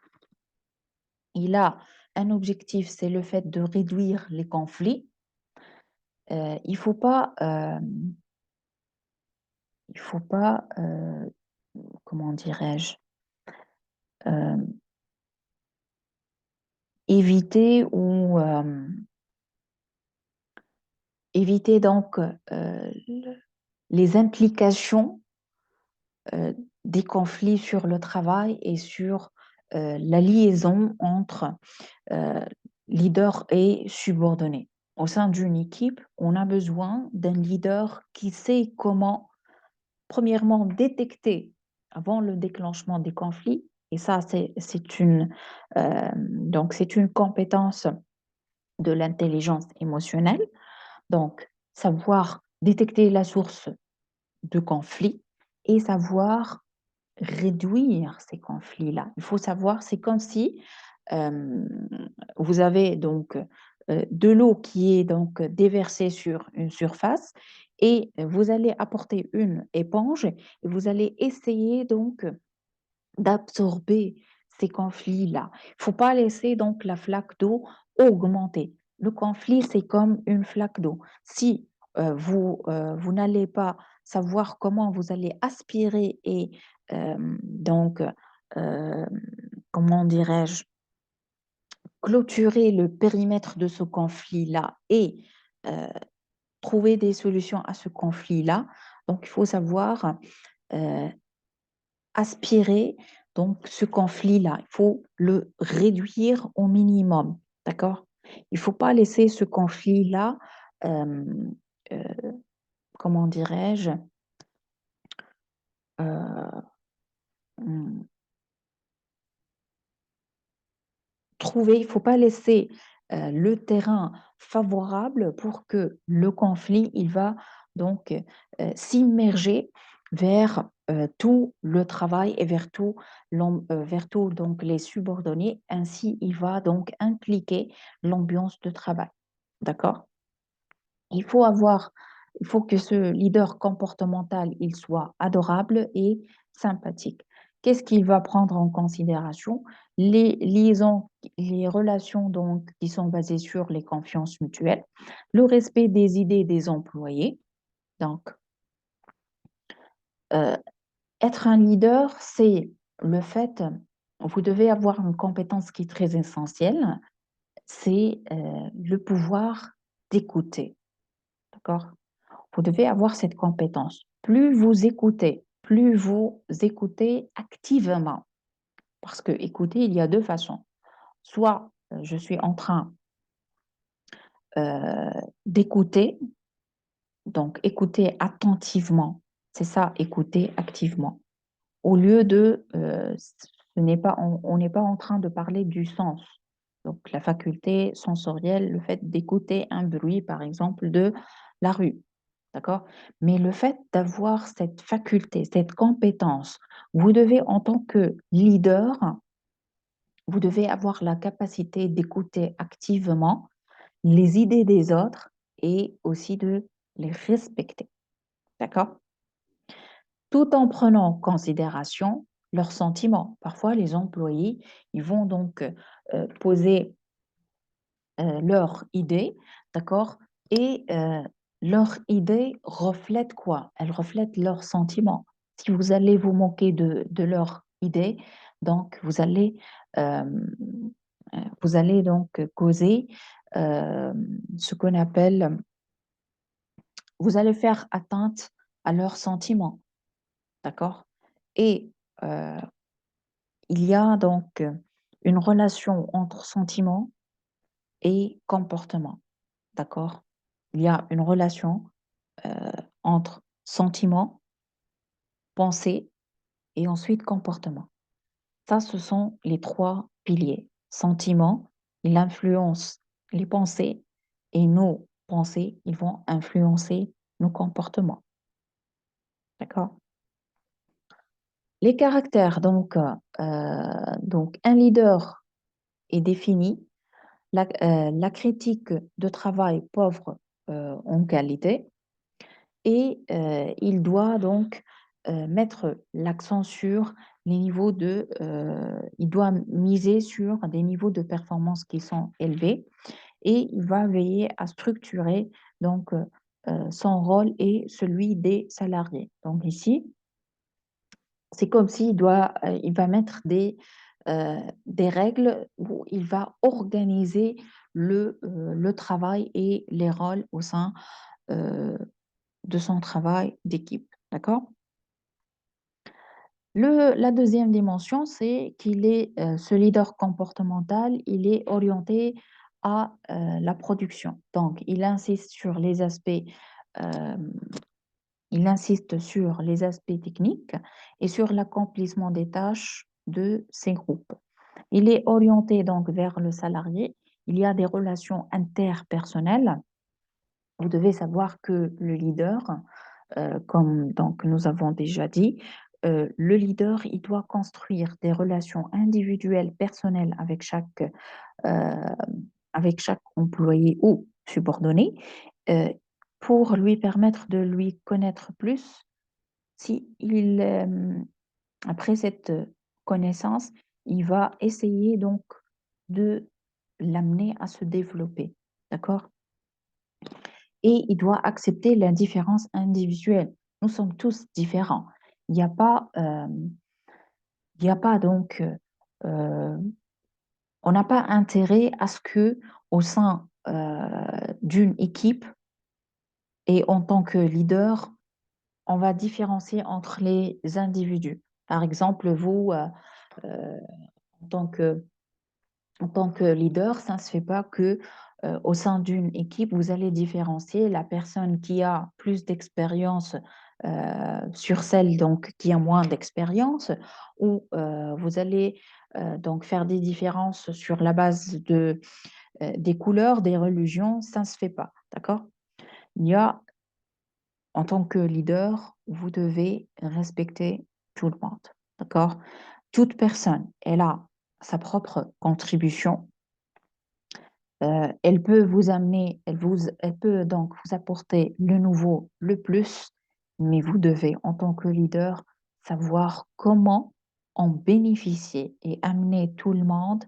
il a un objectif, c'est le fait de réduire les conflits. Il faut pas, comment dirais-je, euh, éviter ou éviter donc les implications euh, des conflits sur le travail et sur la liaison entre euh, leader et subordonné. Au sein d'une équipe, on a besoin d'un leader qui sait comment premièrement, détecter avant le déclenchement des conflits. Et ça, donc c'est une compétence de l'intelligence émotionnelle. Donc, savoir détecter la source de conflit et savoir réduire ces conflits-là. Il faut savoir, c'est comme si euh, vous avez donc de l'eau qui est donc déversée sur une surface et vous allez apporter une éponge et vous allez essayer donc d'absorber ces conflits-là. Il ne faut pas laisser donc la flaque d'eau augmenter. Le conflit, c'est comme une flaque d'eau. Si vous n'allez pas savoir comment vous allez aspirer et donc, euh, comment dirais-je, clôturer le périmètre de ce conflit-là et euh, trouver des solutions à ce conflit-là, donc il faut savoir euh, aspirer donc ce conflit-là. Il faut le réduire au minimum, d'accord? Il ne faut pas laisser ce conflit-là, euh, euh, comment dirais-je, euh, hum, trouver, il ne faut pas laisser le terrain favorable pour que le conflit, il va donc s'immerger vers tout le travail et vers tout donc les subordonnés. Ainsi, il va donc impliquer l'ambiance de travail. D'accord? Il faut avoir, il faut que ce leader comportemental, il soit adorable et sympathique. Qu'est-ce qu'il va prendre en considération? Les liaisons, les relations donc qui sont basées sur les confiances mutuelles, le respect des idées des employés. Donc, euh, être un leader, c'est le fait, vous devez avoir une compétence qui est très essentielle, c'est le pouvoir d'écouter. D'accord? Vous devez avoir cette compétence. Plus vous écoutez activement, parce que écouter, il y a deux façons. Soit je suis en train euh, d'écouter, donc écouter attentivement, c'est ça, écouter activement. Au lieu de, ce n'est pas, on n'est pas en train de parler du sens. Donc la faculté sensorielle, le fait d'écouter un bruit, par exemple, de la rue. D'accord? Mais le fait d'avoir cette faculté, cette compétence, vous devez, en tant que leader, vous devez avoir la capacité d'écouter activement les idées des autres et aussi de les respecter. D'accord? Tout en prenant en considération leurs sentiments. Parfois, les employés, ils vont donc poser leur idée, d'accord? Et leur idée reflète quoi? Elle reflète leurs sentiments. Si vous allez vous moquer de leur idée, donc euh, vous allez donc causer euh, ce qu'on appelle, vous allez faire atteinte à leurs sentiments, d'accord? Et euh, il y a donc une relation entre sentiments et comportement. D'accord? Il y a une relation euh, entre sentiment, pensée et ensuite comportement. Ça, ce sont les trois piliers. Sentiment, il influence les pensées et nos pensées, ils vont influencer nos comportements. D'accord? Les caractères, donc un leader est défini, la critique de travail pauvre en qualité, et il doit donc mettre l'accent sur les niveaux il doit miser sur des niveaux de performance qui sont élevés et il va veiller à structurer donc son rôle et celui des salariés. Donc ici, c'est comme il va mettre des règles où il va organiser le travail et les rôles au sein euh, de son travail d'équipe. D'accord? La deuxième dimension, c'est ce leader comportemental, il est orienté à la production. Donc, euh, il insiste sur les aspects techniques et sur l'accomplissement des tâches de ses groupes. Il est orienté donc vers le salarié. Il y a des relations interpersonnelles. Vous devez savoir que le leader, comme donc nous avons déjà dit, le leader, il doit construire des relations individuelles, personnelles avec chaque avec chaque employé ou subordonné euh, pour lui permettre de lui connaître plus. Si il, après cette connaissance, il va essayer donc de l'amener à se développer. D'accord? Et il doit accepter l'indifférence individuelle. Nous sommes tous différents. Il n'y a pas, il n'y a pas donc, euh, on n'a pas intérêt à ce que au sein d'une équipe et en tant que leader, on va différencier entre les individus. Par exemple, vous, euh, en tant que en tant que leader, ça ne se fait pas que au sein d'une équipe, vous allez différencier la personne qui a plus d'expérience sur celle donc qui a moins d'expérience, ou vous allez donc faire des différences sur la base des couleurs, des religions, ça ne se fait pas, d'accord? Il y a, en tant que leader, vous devez respecter tout le monde, d'accord? Toute personne, elle a sa propre contribution. Elle peut vous amener, elle peut donc vous apporter le nouveau, le plus, mais vous devez, en tant que leader, savoir comment en bénéficier et amener tout le monde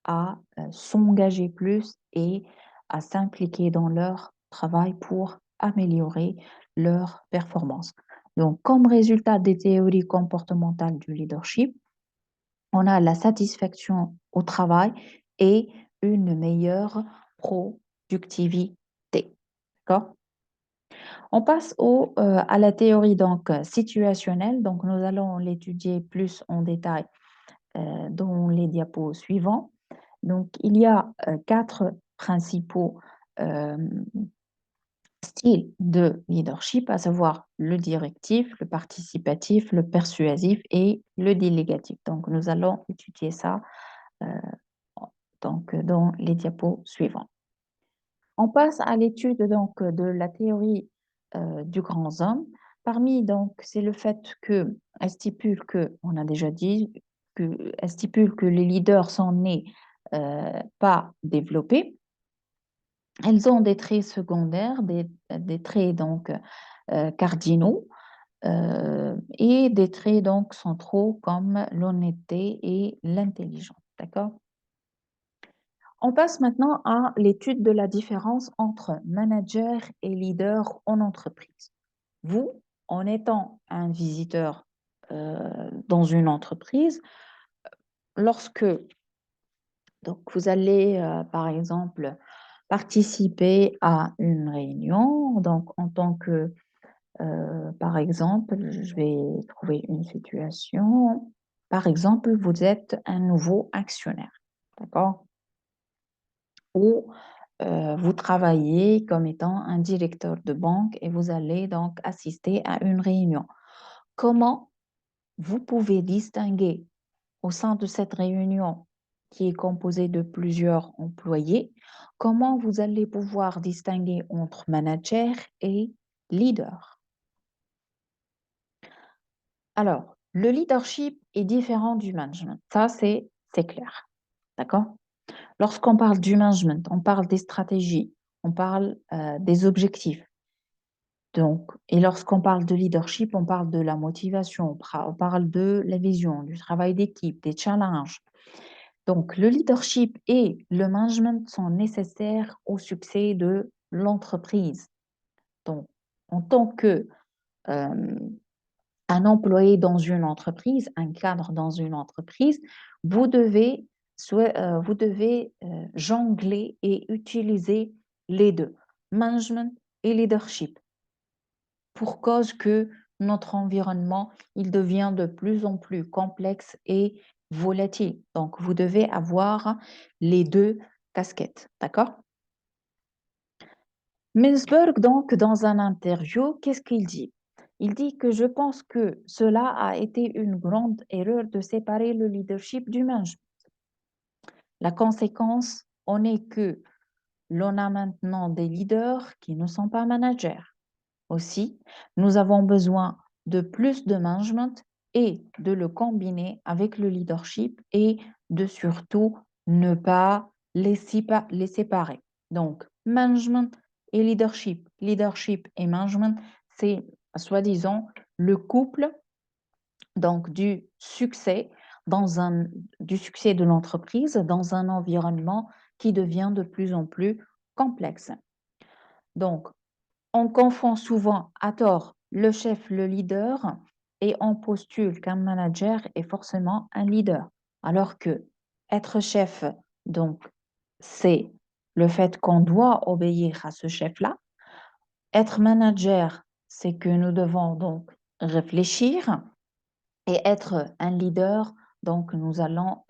à s'engager plus et à s'impliquer dans leur travail pour améliorer leur performance. Donc, comme résultat des théories comportementales du leadership, on a la satisfaction au travail et une meilleure productivité. D'accord? On passe à la théorie donc situationnelle. Donc, nous allons l'étudier plus en détail dans les diapos suivants. Donc, il y a quatre principaux euh, styles de leadership, à savoir le directif, le participatif, le persuasif et le délégatif. Donc, nous allons étudier ça euh, dans les diapos suivants. On passe à l'étude donc de la théorie du grand homme. Parmi donc, c'est le fait que elle stipule que, on a déjà dit, elle stipule que les leaders sont nés pas développés. Elles ont des traits secondaires, des traits donc cardinaux et des traits donc centraux comme l'honnêteté et l'intelligence. D'accord? On passe maintenant à l'étude de la différence entre manager et leader en entreprise. Vous, en étant un visiteur dans une entreprise, lorsque donc, vous allez, par exemple, participer à une réunion, donc en tant que, par exemple, je vais trouver une situation, par exemple, vous êtes un nouveau actionnaire, d'accord? Ou vous travaillez comme étant un directeur de banque et vous allez donc assister à une réunion. Comment vous pouvez distinguer au sein de cette réunion qui est composée de plusieurs employés, comment vous allez pouvoir distinguer entre manager et leader? Alors, le leadership est différent du management. Ça, c'est clair. D'accord? Lorsqu'on parle du management, on parle des stratégies, on parle des objectifs. Donc, et lorsqu'on parle de leadership, on parle de la motivation, on parle de la vision, du travail d'équipe, des challenges. Donc, le leadership et le management sont nécessaires au succès de l'entreprise. Donc, en tant que un employé dans une entreprise, un cadre dans une entreprise, vous devez, vous devez jongler et utiliser les deux, management et leadership, pour cause que notre environnement, il devient de plus en plus complexe et volatile. Donc, vous devez avoir les deux casquettes, d'accord? Milsberg, donc, dans un interview, qu'est-ce qu'il dit? Il dit que je pense que cela a été une grande erreur de séparer le leadership du management. La conséquence en est que l'on a maintenant des leaders qui ne sont pas managers. Aussi, nous avons besoin de plus de management et de le combiner avec le leadership et de surtout ne pas les séparer. Donc, management et leadership. Leadership et management, c'est soi-disant le couple donc du succès de l'entreprise dans un environnement qui devient de plus en plus complexe. Donc, on confond souvent à tort le chef, le leader, et on postule qu'un manager est forcément un leader. Alors que être chef, donc, c'est le fait qu'on doit obéir à ce chef-là. Être manager, c'est que nous devons donc réfléchir et être un leader, donc nous allons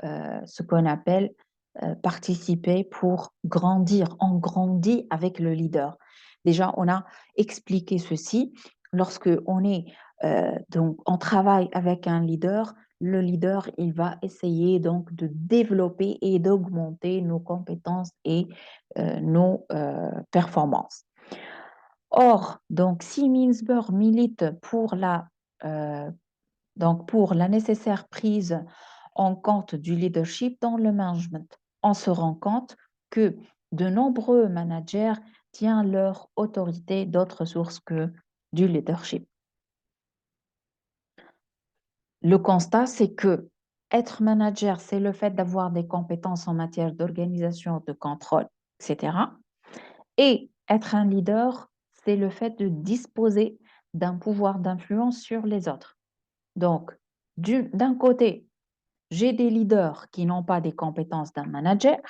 ce qu'on appelle participer pour grandir. On grandit avec le leader. Déjà, on a expliqué ceci. Lorsque donc on travaille avec un leader, le leader, il va essayer donc de développer et d'augmenter nos compétences et nos performances. Or, donc, si Mintzberg milite euh, pour la nécessaire prise en compte du leadership dans le management, on se rend compte que de nombreux managers tiennent leur autorité d'autres sources que du leadership. Le constat, c'est que être manager, c'est le fait d'avoir des compétences en matière d'organisation, de contrôle, etc. Et être un leader, c'est le fait de disposer d'un pouvoir d'influence sur les autres. Donc, d'un côté, j'ai des leaders qui n'ont pas des compétences d'un manager.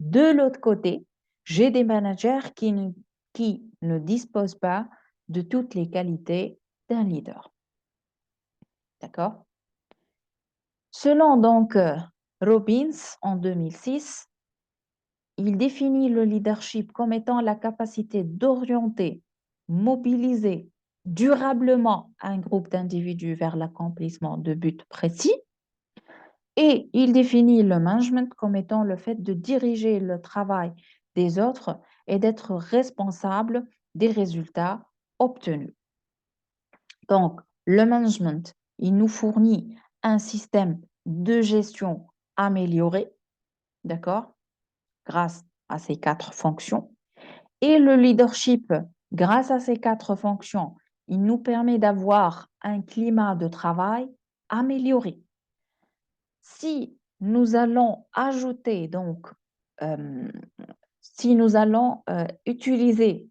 De l'autre côté, j'ai des managers qui ne disposent pas de toutes les qualités d'un leader. D'accord? Selon donc Robbins, en 2006, il définit le leadership comme étant la capacité d'orienter, mobiliser durablement un groupe d'individus vers l'accomplissement de buts précis. Et il définit le management comme étant le fait de diriger le travail des autres et d'être responsable des résultats obtenus. Donc, le management, il nous fournit un système de gestion amélioré, d'accord, grâce à ces 4 fonctions. Et le leadership, grâce à ces 4 fonctions, il nous permet d'avoir un climat de travail amélioré. Si nous allons ajouter, donc, si nous allons utiliser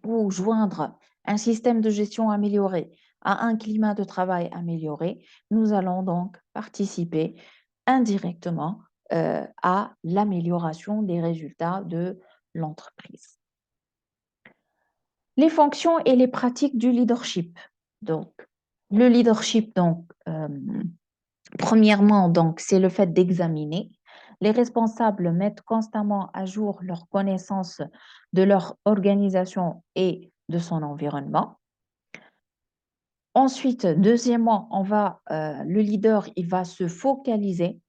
ou joindre un système de gestion amélioré à un climat de travail amélioré, nous allons donc participer indirectement à l'amélioration des résultats de l'entreprise. Les fonctions et les pratiques du leadership. Donc, le leadership, donc, premièrement, donc, c'est le fait d'examiner. Les responsables mettent constamment à jour leur connaissance de leur organisation et de son environnement. Ensuite, deuxièmement, le leader, il va se focaliser.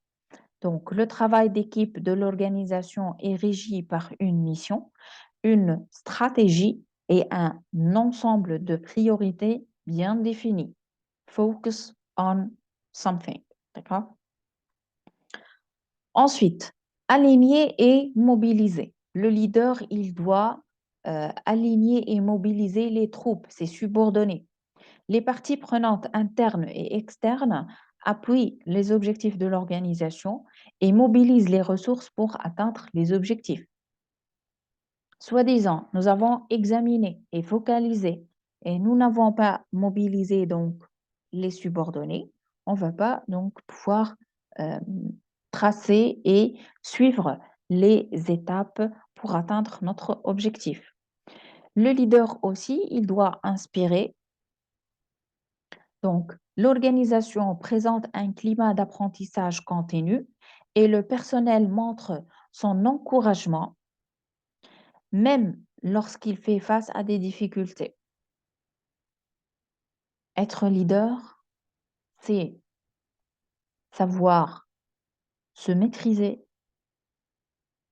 Donc, le travail d'équipe de l'organisation est régi par une mission, une stratégie et un ensemble de priorités bien définies. Focus on something. D'accord? Ensuite, aligner et mobiliser. Le leader, il doit aligner et mobiliser les troupes, ses subordonnés. Les parties prenantes internes et externes appuient les objectifs de l'organisation et mobilisent les ressources pour atteindre les objectifs. Soi-disant, nous avons examiné et focalisé et nous n'avons pas mobilisé donc les subordonnés, on ne va pas donc pouvoir euh, tracer et suivre les étapes pour atteindre notre objectif. Le leader aussi, il doit inspirer. Donc, l'organisation présente un climat d'apprentissage continu et le personnel montre son encouragement, même lorsqu'il fait face à des difficultés. Être leader, c'est savoir se maîtriser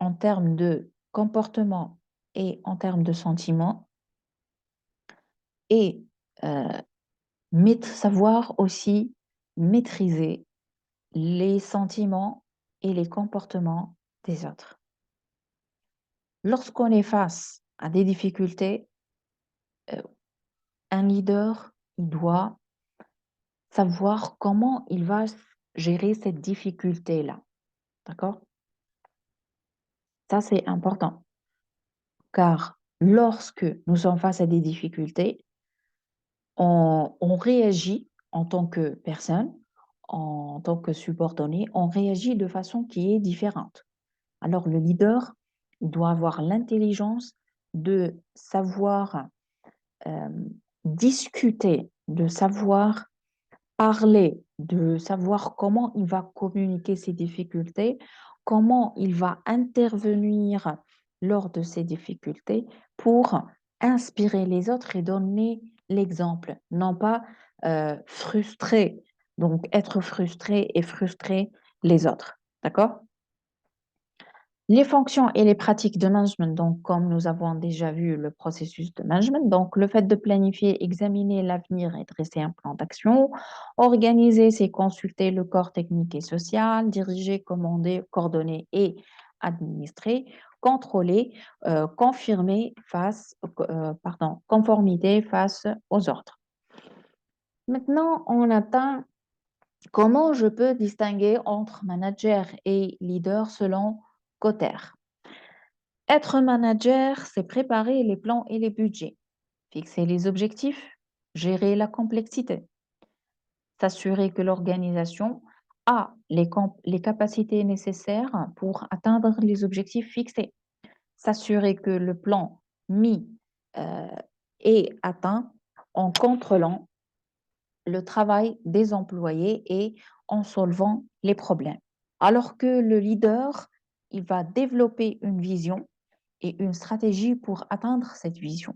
en termes de comportement et en termes de sentiments et savoir aussi maîtriser les sentiments et les comportements des autres. Lorsqu'on est face à des difficultés, un leader, il doit savoir comment il va gérer cette difficulté-là. D'accord? Ça, c'est important. Car lorsque nous sommes face à des difficultés, on réagit en tant que personne, en tant que subordonné, on réagit de façon qui est différente. Alors, le leader, il doit avoir l'intelligence de savoir euh, discuter, de savoir parler, de savoir comment il va communiquer ses difficultés, comment il va intervenir lors de ces difficultés pour inspirer les autres et donner l'exemple, non pas frustrer, donc être frustré et frustrer les autres. D'accord? Les fonctions et les pratiques de management, donc comme nous avons déjà vu le processus de management, donc le fait de planifier, examiner l'avenir et dresser un plan d'action, organiser, c'est consulter le corps technique et social, diriger, commander, coordonner et administrer, contrôler, confirmer conformité face aux ordres. Maintenant, on atteint comment je peux distinguer entre manager et leader selon Cotter. Être manager, c'est préparer les plans et les budgets, fixer les objectifs, gérer la complexité, s'assurer que l'organisation a les capacités nécessaires pour atteindre les objectifs fixés, s'assurer que le plan mis euh, est atteint en contrôlant le travail des employés et en solvant les problèmes. Alors que le leader, il va développer une vision et une stratégie pour atteindre cette vision.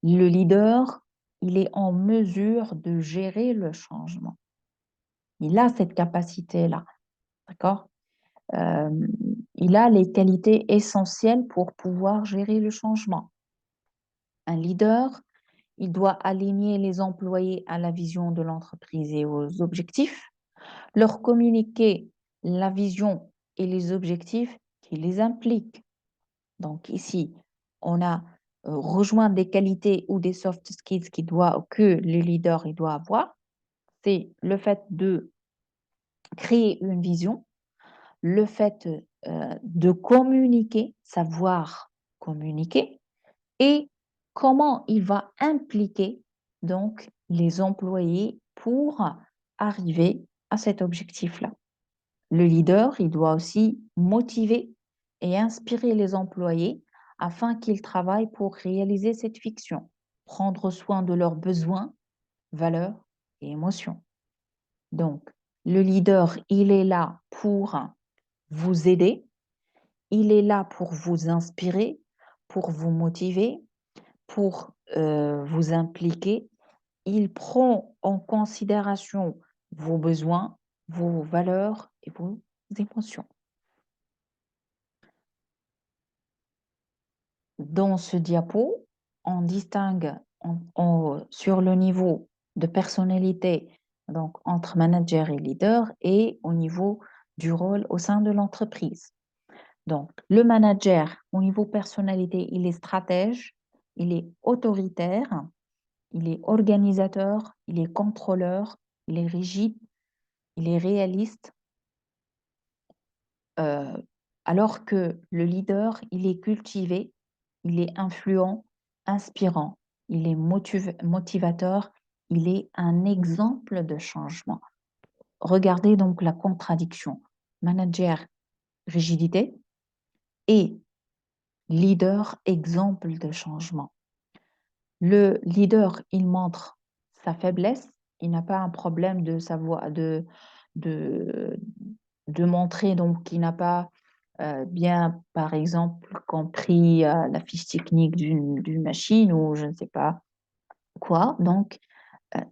Le leader, il est en mesure de gérer le changement. Il a cette capacité-là, d'accord? Euh, il a les qualités essentielles pour pouvoir gérer le changement. Un leader, il doit aligner les employés à la vision de l'entreprise et aux objectifs, leur communiquer la vision et les objectifs qui les impliquent. Donc ici, on a rejoint des qualités ou des soft skills que le leader il doit avoir. C'est le fait de créer une vision, le fait de communiquer, savoir communiquer, et comment il va impliquer donc les employés pour arriver à cet objectif-là. Le leader, il doit aussi motiver et inspirer les employés afin qu'ils travaillent pour réaliser cette fiction, prendre soin de leurs besoins, valeurs et émotions. Donc, le leader, il est là pour vous aider, il est là pour vous inspirer, pour vous motiver, pour vous impliquer. Il prend en considération vos besoins, vos valeurs et vos émotions. Dans ce diapo, on distingue sur le niveau de personnalité, donc entre manager et leader, et au niveau du rôle au sein de l'entreprise. Donc, le manager, au niveau personnalité, il est stratège, il est autoritaire, il est organisateur, il est contrôleur, il est rigide, il est réaliste, euh, alors que le leader, il est cultivé, il est influent, inspirant, il est motivateur, il est un exemple de changement. Regardez donc la contradiction. Manager, rigidité et leader, exemple de changement. Le leader, il montre sa faiblesse, il n'a pas un problème de savoir, de, de montrer donc qu'il n'a pas bien, par exemple, compris la fiche technique d'une machine ou je ne sais pas quoi. Donc,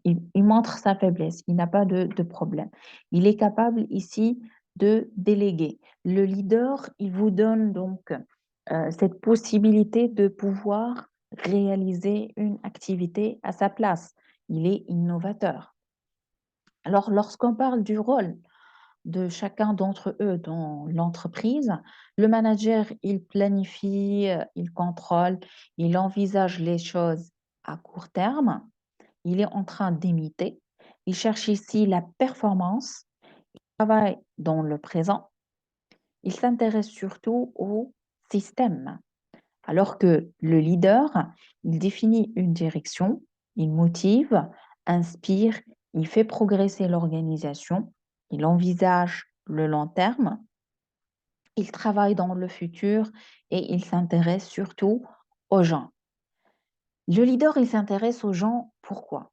il montre sa faiblesse, il n'a pas de problème. Il est capable ici de déléguer. Le leader, il vous donne donc cette possibilité de pouvoir réaliser une activité à sa place. Il est innovateur. Alors, lorsqu'on parle du rôle de chacun d'entre eux dans l'entreprise. Le manager, il planifie, il contrôle, il envisage les choses à court terme. Il est en train d'imiter. Il cherche ici la performance, travaille dans le présent. Il s'intéresse surtout au système. Alors que le leader, il définit une direction, il motive, inspire, il fait progresser l'organisation, il envisage le long terme, il travaille dans le futur et il s'intéresse surtout aux gens. Le leader, il s'intéresse aux gens, pourquoi?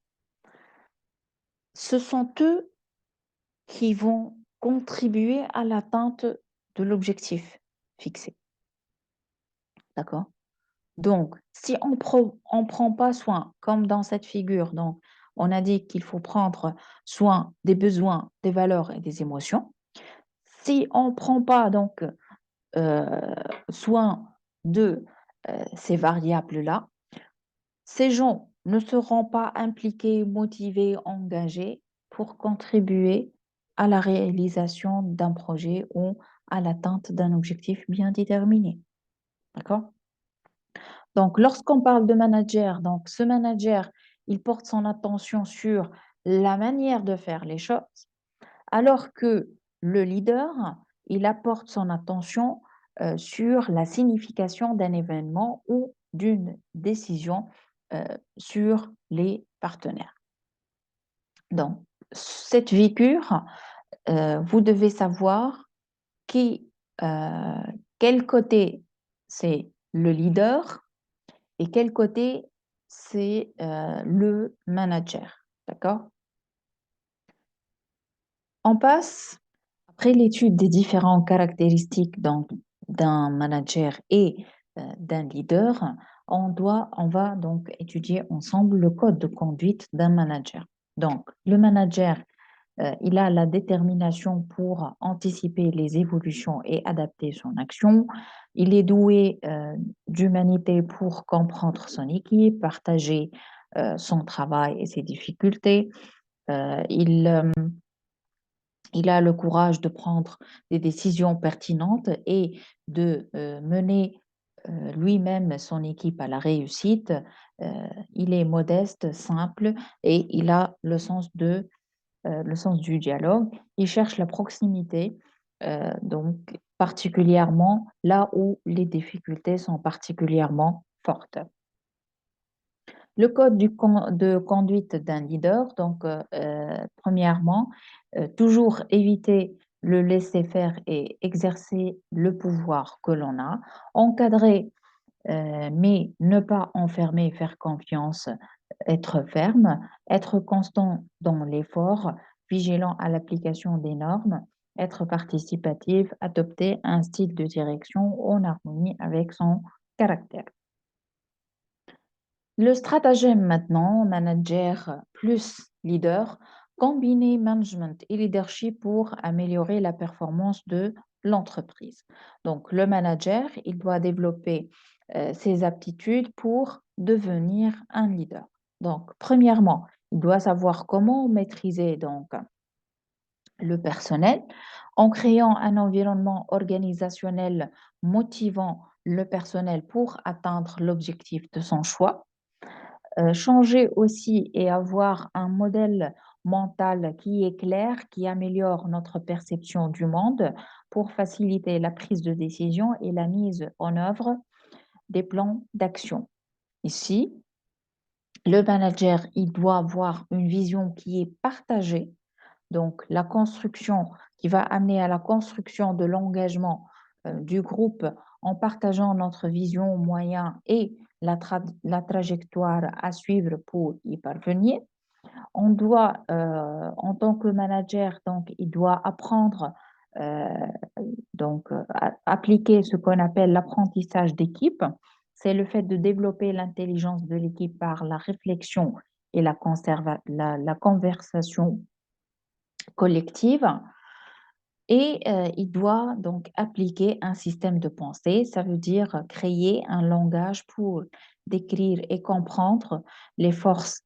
Ce sont eux qui vont contribuer à l'atteinte de l'objectif fixé. D'accord? Donc, si on prend pas soin, comme dans cette figure, donc, on a dit qu'il faut prendre soin des besoins, des valeurs et des émotions. Si on ne prend pas donc euh, soin de ces variables-là, ces gens ne seront pas impliqués, motivés, engagés pour contribuer à la réalisation d'un projet ou à l'atteinte d'un objectif bien déterminé. D'accord? Donc, lorsqu'on parle de manager, donc ce manager, il porte son attention sur la manière de faire les choses, alors que le leader, il apporte son attention sur la signification d'un événement ou d'une décision euh, sur les partenaires. Donc, cette figure, vous devez savoir qui, euh, quel côté c'est le leader et quel côté c'est le manager. D'accord? On passe, après l'étude des différentes caractéristiques d'un manager et d'un leader, on va donc étudier ensemble le code de conduite d'un manager. Donc, le manager, il a la détermination pour anticiper les évolutions et adapter son action. Il est doué d'humanité pour comprendre son équipe, partager son travail et ses difficultés. Euh, il, euh, il a le courage de prendre des décisions pertinentes et de mener lui-même son équipe à la réussite. Il est modeste, simple et il a le sens du dialogue. Il cherche la proximité, donc particulièrement là où les difficultés sont particulièrement fortes. Le code de conduite d'un leader, donc premièrement, toujours éviter le laisser-faire et exercer le pouvoir que l'on a, encadrer mais ne pas enfermer, faire confiance, être ferme, être constant dans l'effort, vigilant à l'application des normes, être participatif, adopter un style de direction en harmonie avec son caractère. Le stratagème maintenant, manager plus leader, combiner management et leadership pour améliorer la performance de l'entreprise. Donc, le manager, il doit développer ses aptitudes pour devenir un leader. Donc, premièrement, il doit savoir comment maîtriser donc le personnel en créant un environnement organisationnel motivant le personnel pour atteindre l'objectif de son choix. Changer aussi et avoir un modèle mental qui est clair, qui améliore notre perception du monde pour faciliter la prise de décision et la mise en œuvre des plans d'action. Ici, le manager, il doit avoir une vision qui est partagée, donc la construction qui va amener à la construction de l'engagement du groupe en partageant notre vision, moyens et la trajectoire à suivre pour y parvenir. On doit, en tant que manager, donc, il doit apprendre, euh, appliquer ce qu'on appelle l'apprentissage d'équipe. C'est le fait de développer l'intelligence de l'équipe par la réflexion et la conversation collective. Et il doit donc appliquer un système de pensée, ça veut dire créer un langage pour décrire et comprendre les forces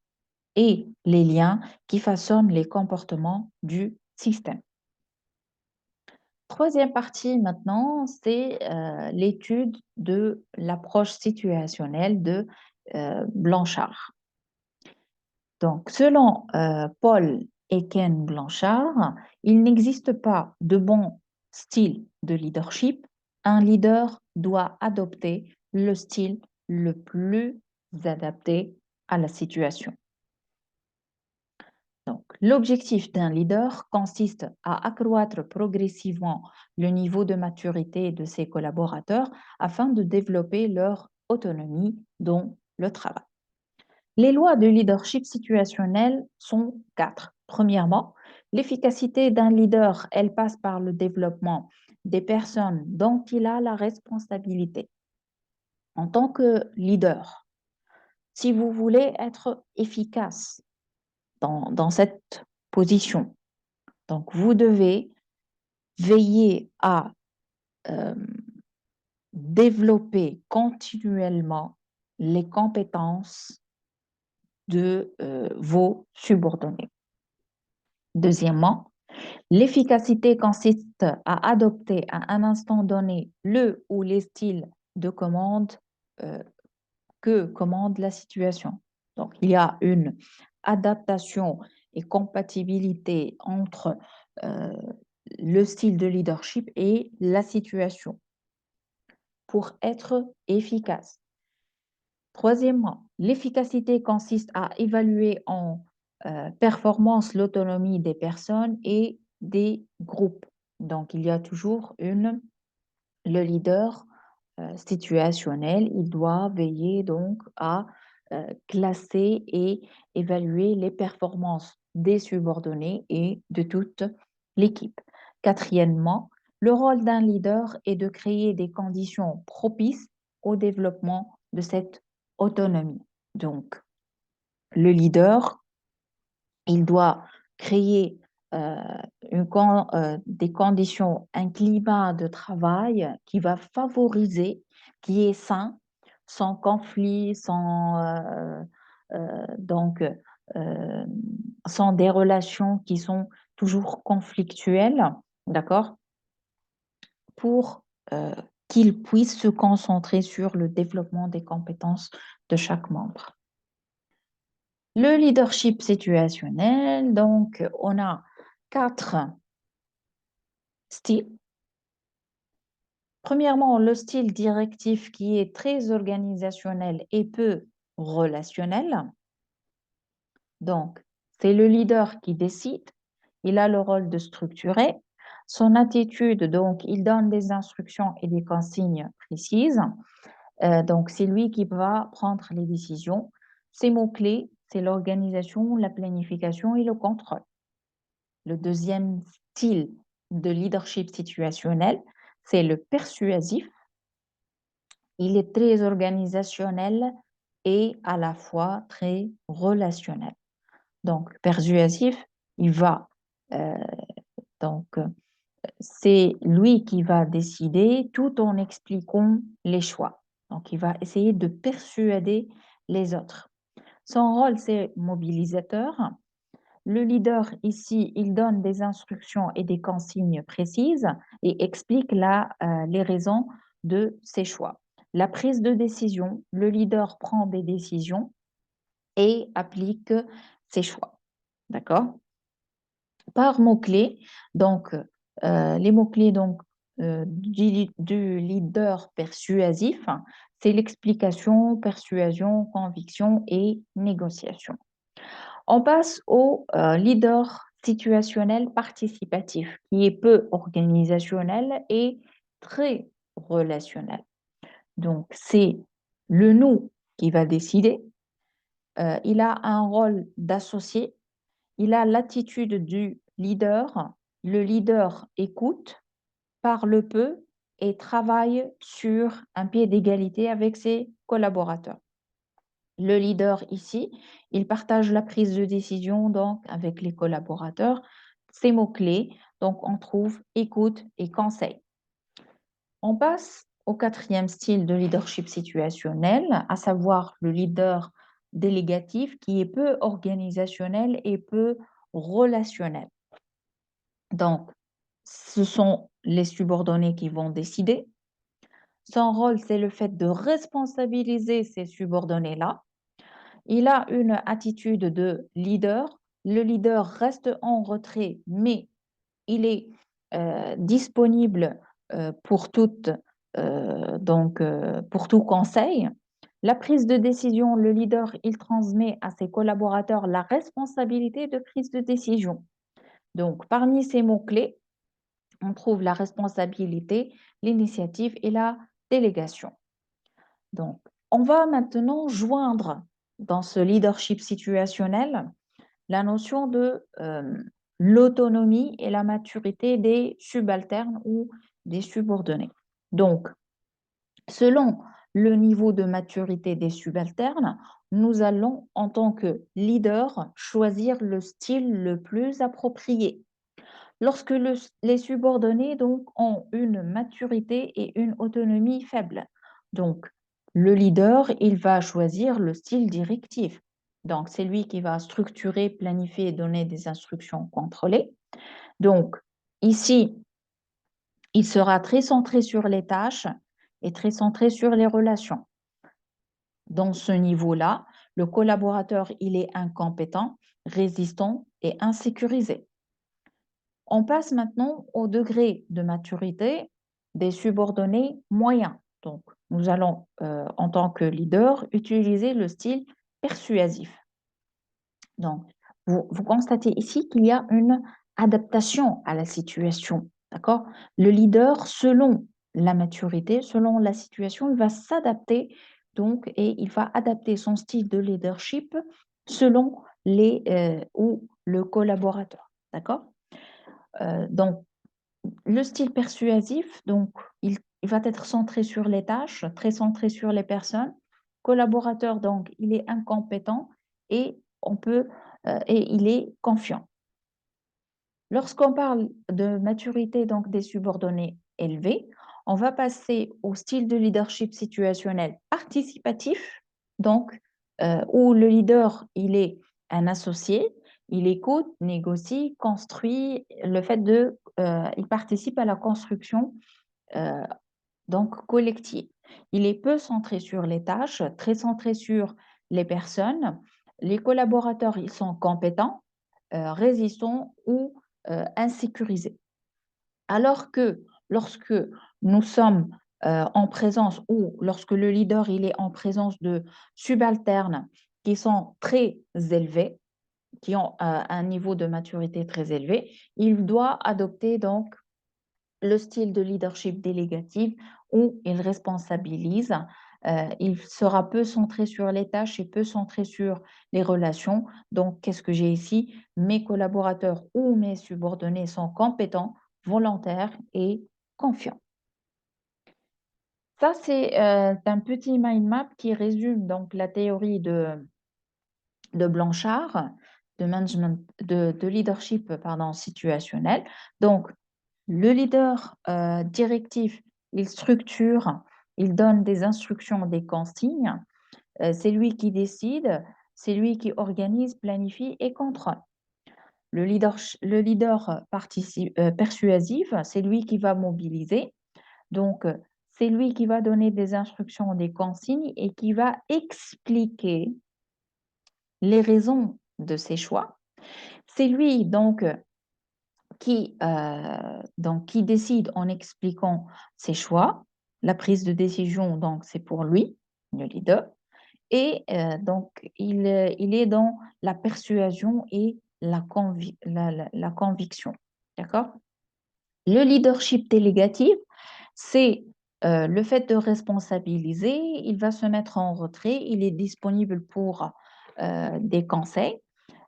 et les liens qui façonnent les comportements du système. Troisième partie maintenant, c'est l'étude de l'approche situationnelle de Blanchard. Donc, selon Paul Eken Blanchard, il n'existe pas de bon style de leadership. Un leader doit adopter le style le plus adapté à la situation. Donc, l'objectif d'un leader consiste à accroître progressivement le niveau de maturité de ses collaborateurs afin de développer leur autonomie dans le travail. Les lois de leadership situationnel sont 4. Premièrement, l'efficacité d'un leader, elle passe par le développement des personnes dont il a la responsabilité. En tant que leader, si vous voulez être efficace dans cette position, donc vous devez veiller à euh, développer continuellement les compétences de vos subordonnés. Deuxièmement, l'efficacité consiste à adopter à un instant donné le ou les styles de commande euh, que commande la situation. Donc, il y a une adaptation et compatibilité entre euh, le style de leadership et la situation pour être efficace. Troisièmement, l'efficacité consiste à évaluer en performance l'autonomie des personnes et des groupes. Donc, il y a toujours le leader situationnel, il doit veiller donc à classer et évaluer les performances des subordonnés et de toute l'équipe. Quatrièmement, le rôle d'un leader est de créer des conditions propices au développement de cette autonomie. Donc, le leader, il doit créer euh, des conditions, un climat de travail qui va favoriser, qui est sain, sans conflit, donc, euh, sans des relations qui sont toujours conflictuelles, d'accord, pour qu'il puisse se concentrer sur le développement des compétences de chaque membre. Le leadership situationnel, donc on a 4 styles. Premièrement, le style directif qui est très organisationnel et peu relationnel. Donc, c'est le leader qui décide. Il a le rôle de structurer. Son attitude, donc, il donne des instructions et des consignes précises. Donc, c'est lui qui va prendre les décisions. Ses mots-clés, c'est l'organisation, la planification et le contrôle. Le deuxième style de leadership situationnel, c'est le persuasif. Il est très organisationnel et à la fois très relationnel. Donc, persuasif, il va, euh, donc, c'est lui qui va décider tout en expliquant les choix. Donc, il va essayer de persuader les autres. Son rôle, c'est mobilisateur. Le leader ici, il donne des instructions et des consignes précises et explique les raisons de ses choix. La prise de décision, le leader prend des décisions et applique ses choix. D'accord? Par mots-clés, donc les mots-clés du leader persuasif, c'est l'explication, persuasion, conviction et négociation. On passe au leader situationnel participatif, qui est peu organisationnel et très relationnel. Donc, c'est le nous qui va décider. Il a un rôle d'associé. Il a l'attitude du leader. Le leader écoute, parle peu et travaille sur un pied d'égalité avec ses collaborateurs. Le leader ici, il partage la prise de décision donc avec les collaborateurs. Ces mots-clés, donc on trouve écoute et conseil. On passe au quatrième style de leadership situationnel, à savoir le leader délégatif qui est peu organisationnel et peu relationnel. Donc, ce sont les subordonnés qui vont décider. Son rôle, c'est le fait de responsabiliser ces subordonnés-là. Il a une attitude de leader. Le leader reste en retrait, mais il est disponible pour pour tout conseil. La prise de décision, le leader, il transmet à ses collaborateurs la responsabilité de prise de décision. Donc, parmi ces mots-clés, on trouve la responsabilité, l'initiative et la délégation. Donc, on va maintenant joindre dans ce leadership situationnel la notion de l'autonomie et la maturité des subalternes ou des subordonnés. Donc, selon le niveau de maturité des subalternes, nous allons, en tant que leader, choisir le style le plus approprié. Lorsque les subordonnés donc, ont une maturité et une autonomie faibles, donc le leader, il va choisir le style directif. Donc, c'est lui qui va structurer, planifier et donner des instructions contrôlées. Donc, ici, il sera très centré sur les tâches et très centré sur les relations. Dans ce niveau-là, le collaborateur, il est incompétent, résistant et insécurisé. On passe maintenant au degré de maturité des subordonnés moyens. Donc, nous allons, en tant que leader, utiliser le style persuasif. Donc, vous constatez ici qu'il y a une adaptation à la situation. D'accord? Le leader, selon la maturité, selon la situation, il va s'adapter donc et il va adapter son style de leadership selon ou le collaborateur. D'accord? Donc, le style persuasif, donc, il va être centré sur les tâches, très centré sur les personnes. Collaborateur, donc, il est incompétent et et il est confiant. Lorsqu'on parle de maturité donc des subordonnés élevés, on va passer au style de leadership situationnel participatif, donc où le leader il est un associé, il écoute, négocie, construit, il participe à la construction euh, donc collective. Il est peu centré sur les tâches, très centré sur les personnes. Les collaborateurs ils sont compétents, résistants ou insécurisés. Alors que lorsque nous sommes en présence ou lorsque le leader il est en présence de subalternes qui sont très élevés, qui ont un niveau de maturité très élevé, il doit adopter donc le style de leadership délégatif où il responsabilise. Il sera peu centré sur les tâches et peu centré sur les relations. Donc, qu'est-ce que j'ai ici? Mes collaborateurs ou mes subordonnés sont compétents, volontaires et confiants. Ça, c'est un petit mind map qui résume donc la théorie de Blanchard, de management, de leadership pardon, situationnel. Donc, le leader directif, il structure, il donne des instructions, des consignes. C'est lui qui décide, c'est lui qui organise, planifie et contrôle. Le leader persuasif, c'est lui qui va mobiliser. Donc, c'est lui qui va donner des instructions, des consignes et qui va expliquer les raisons de ses choix. C'est lui qui décide en expliquant ses choix. La prise de décision, donc, c'est pour lui, le leader. Et il est dans la persuasion et la conviction. D'accord? Le leadership délégatif, c'est le fait de responsabiliser. Il va se mettre en retrait. Il est disponible pour des conseils.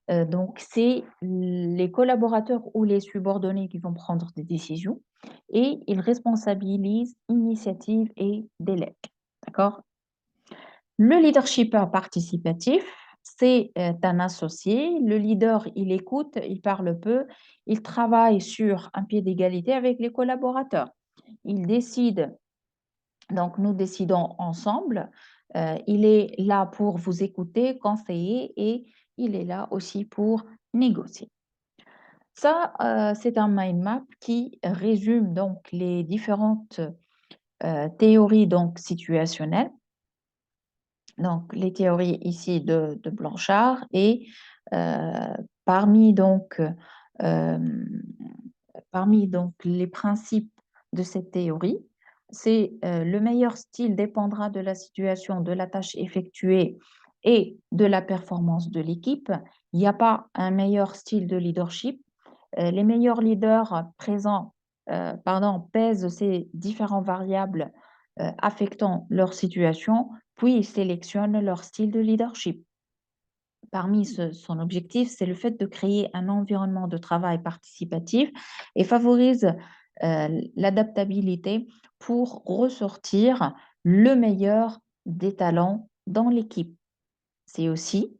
Donc, c'est les collaborateurs ou les subordonnés qui vont prendre des décisions et ils responsabilisent initiative et délèguent. D'accord? Le leadership participatif, c'est un associé. Le leader, il écoute, il parle peu, il travaille sur un pied d'égalité avec les collaborateurs. Il décide, donc nous décidons ensemble. Il est là pour vous écouter, conseiller et il est là aussi pour négocier. Ça, c'est un mind map qui résume donc les différentes théories donc situationnelles, donc les théories ici de Blanchard et euh, parmi donc euh, parmi donc les principes de cette théorie, c'est le meilleur style dépendra de la situation, de la tâche effectuée et de la performance de l'équipe. Il n'y a pas un meilleur style de leadership. Les meilleurs leaders présents, pèsent ces différentes variables affectant leur situation, puis ils sélectionnent leur style de leadership. Parmi son objectif, c'est le fait de créer un environnement de travail participatif et favorise l'adaptabilité pour ressortir le meilleur des talents dans l'équipe. C'est aussi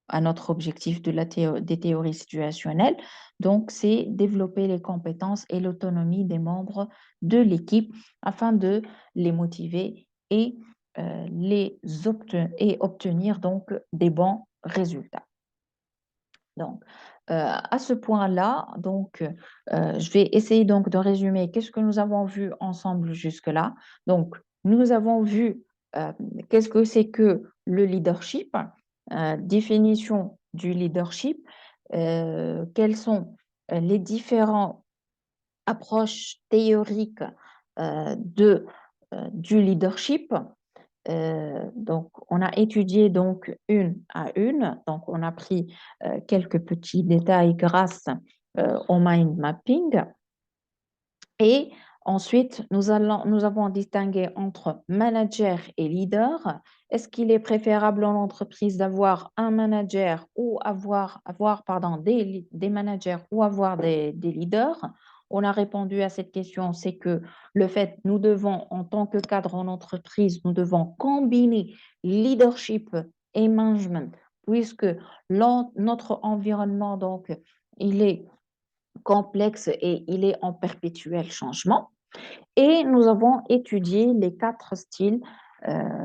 un autre objectif des théories situationnelles, donc c'est développer les compétences et l'autonomie des membres de l'équipe afin de les motiver et, et obtenir donc des bons résultats. Donc, à ce point-là, donc, je vais essayer donc de résumer qu'est-ce que nous avons vu ensemble jusque-là. Donc, nous avons vu euh, qu'est-ce que c'est que le leadership, définition du leadership, quelles sont les différentes approches théoriques du leadership. Donc, on a étudié donc une à une. Donc, on a pris quelques petits détails grâce au mind mapping. Et ensuite, nous avons distingué entre manager et leader. Est-ce qu'il est préférable en entreprise d'avoir un manager ou avoir des managers ou avoir des leaders? On a répondu à cette question, c'est que le fait, nous devons, en tant que cadre en entreprise, nous devons combiner leadership et management, puisque notre environnement, donc, il est complexe et il est en perpétuel changement. Et nous avons étudié les 4 styles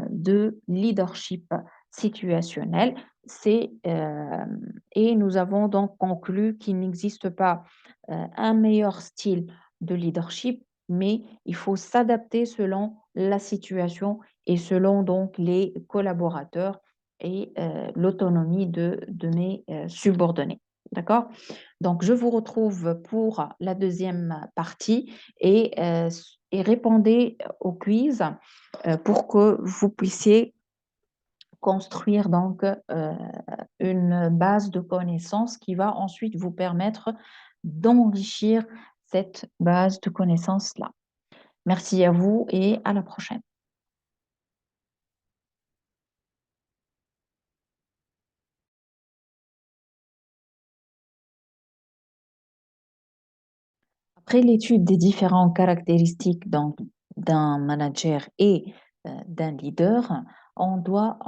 de leadership situationnel. Et nous avons donc conclu qu'il n'existe pas un meilleur style de leadership, mais il faut s'adapter selon la situation et selon donc les collaborateurs et l'autonomie de mes subordonnés. D'accord? Donc, je vous retrouve pour la deuxième partie et répondez au quiz pour que vous puissiez construire donc une base de connaissances qui va ensuite vous permettre d'enrichir cette base de connaissances-là. Merci à vous et à la prochaine. Après l'étude des différentes caractéristiques d'un manager et d'un leader, on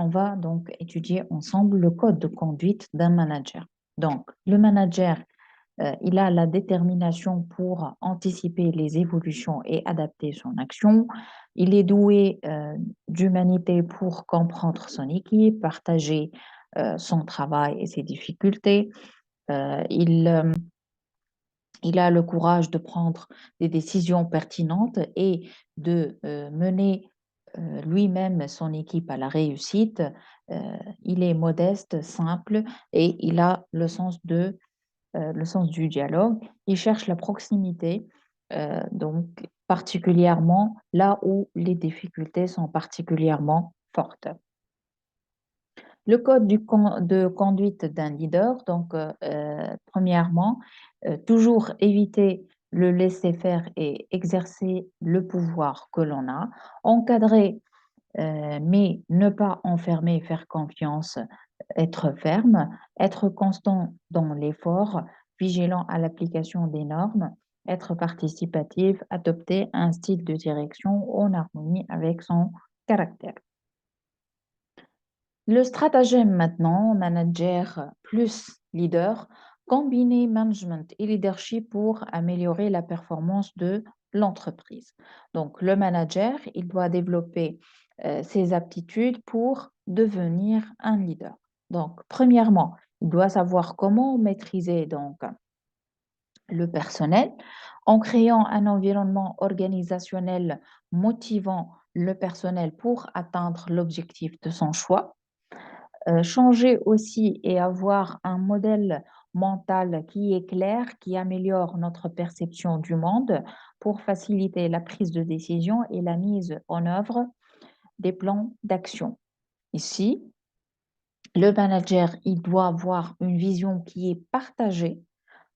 va donc étudier ensemble le code de conduite d'un manager. Donc, le manager, il a la détermination pour anticiper les évolutions et adapter son action. Il est doué d'humanité pour comprendre son équipe, partager son travail et ses difficultés. Il a le courage de prendre des décisions pertinentes et de mener lui-même son équipe à la réussite. Il est modeste, simple et il a le sens du dialogue. Il cherche la proximité, donc particulièrement là où les difficultés sont particulièrement fortes. Le code de conduite d'un leader, donc premièrement, toujours éviter le laisser-faire et exercer le pouvoir que l'on a, encadrer, mais ne pas enfermer, faire confiance, être ferme, être constant dans l'effort, vigilant à l'application des normes, être participatif, adopter un style de direction en harmonie avec son caractère. Le stratagème maintenant, manager plus leader, combiner management et leadership pour améliorer la performance de l'entreprise. Donc, le manager, il doit développer ses aptitudes pour devenir un leader. Donc, premièrement, il doit savoir comment maîtriser donc le personnel, en créant un environnement organisationnel motivant le personnel pour atteindre l'objectif de son choix. Changer aussi et avoir un modèle mental qui est clair, qui améliore notre perception du monde pour faciliter la prise de décision et la mise en œuvre des plans d'action. Ici, le manager, il doit avoir une vision qui est partagée,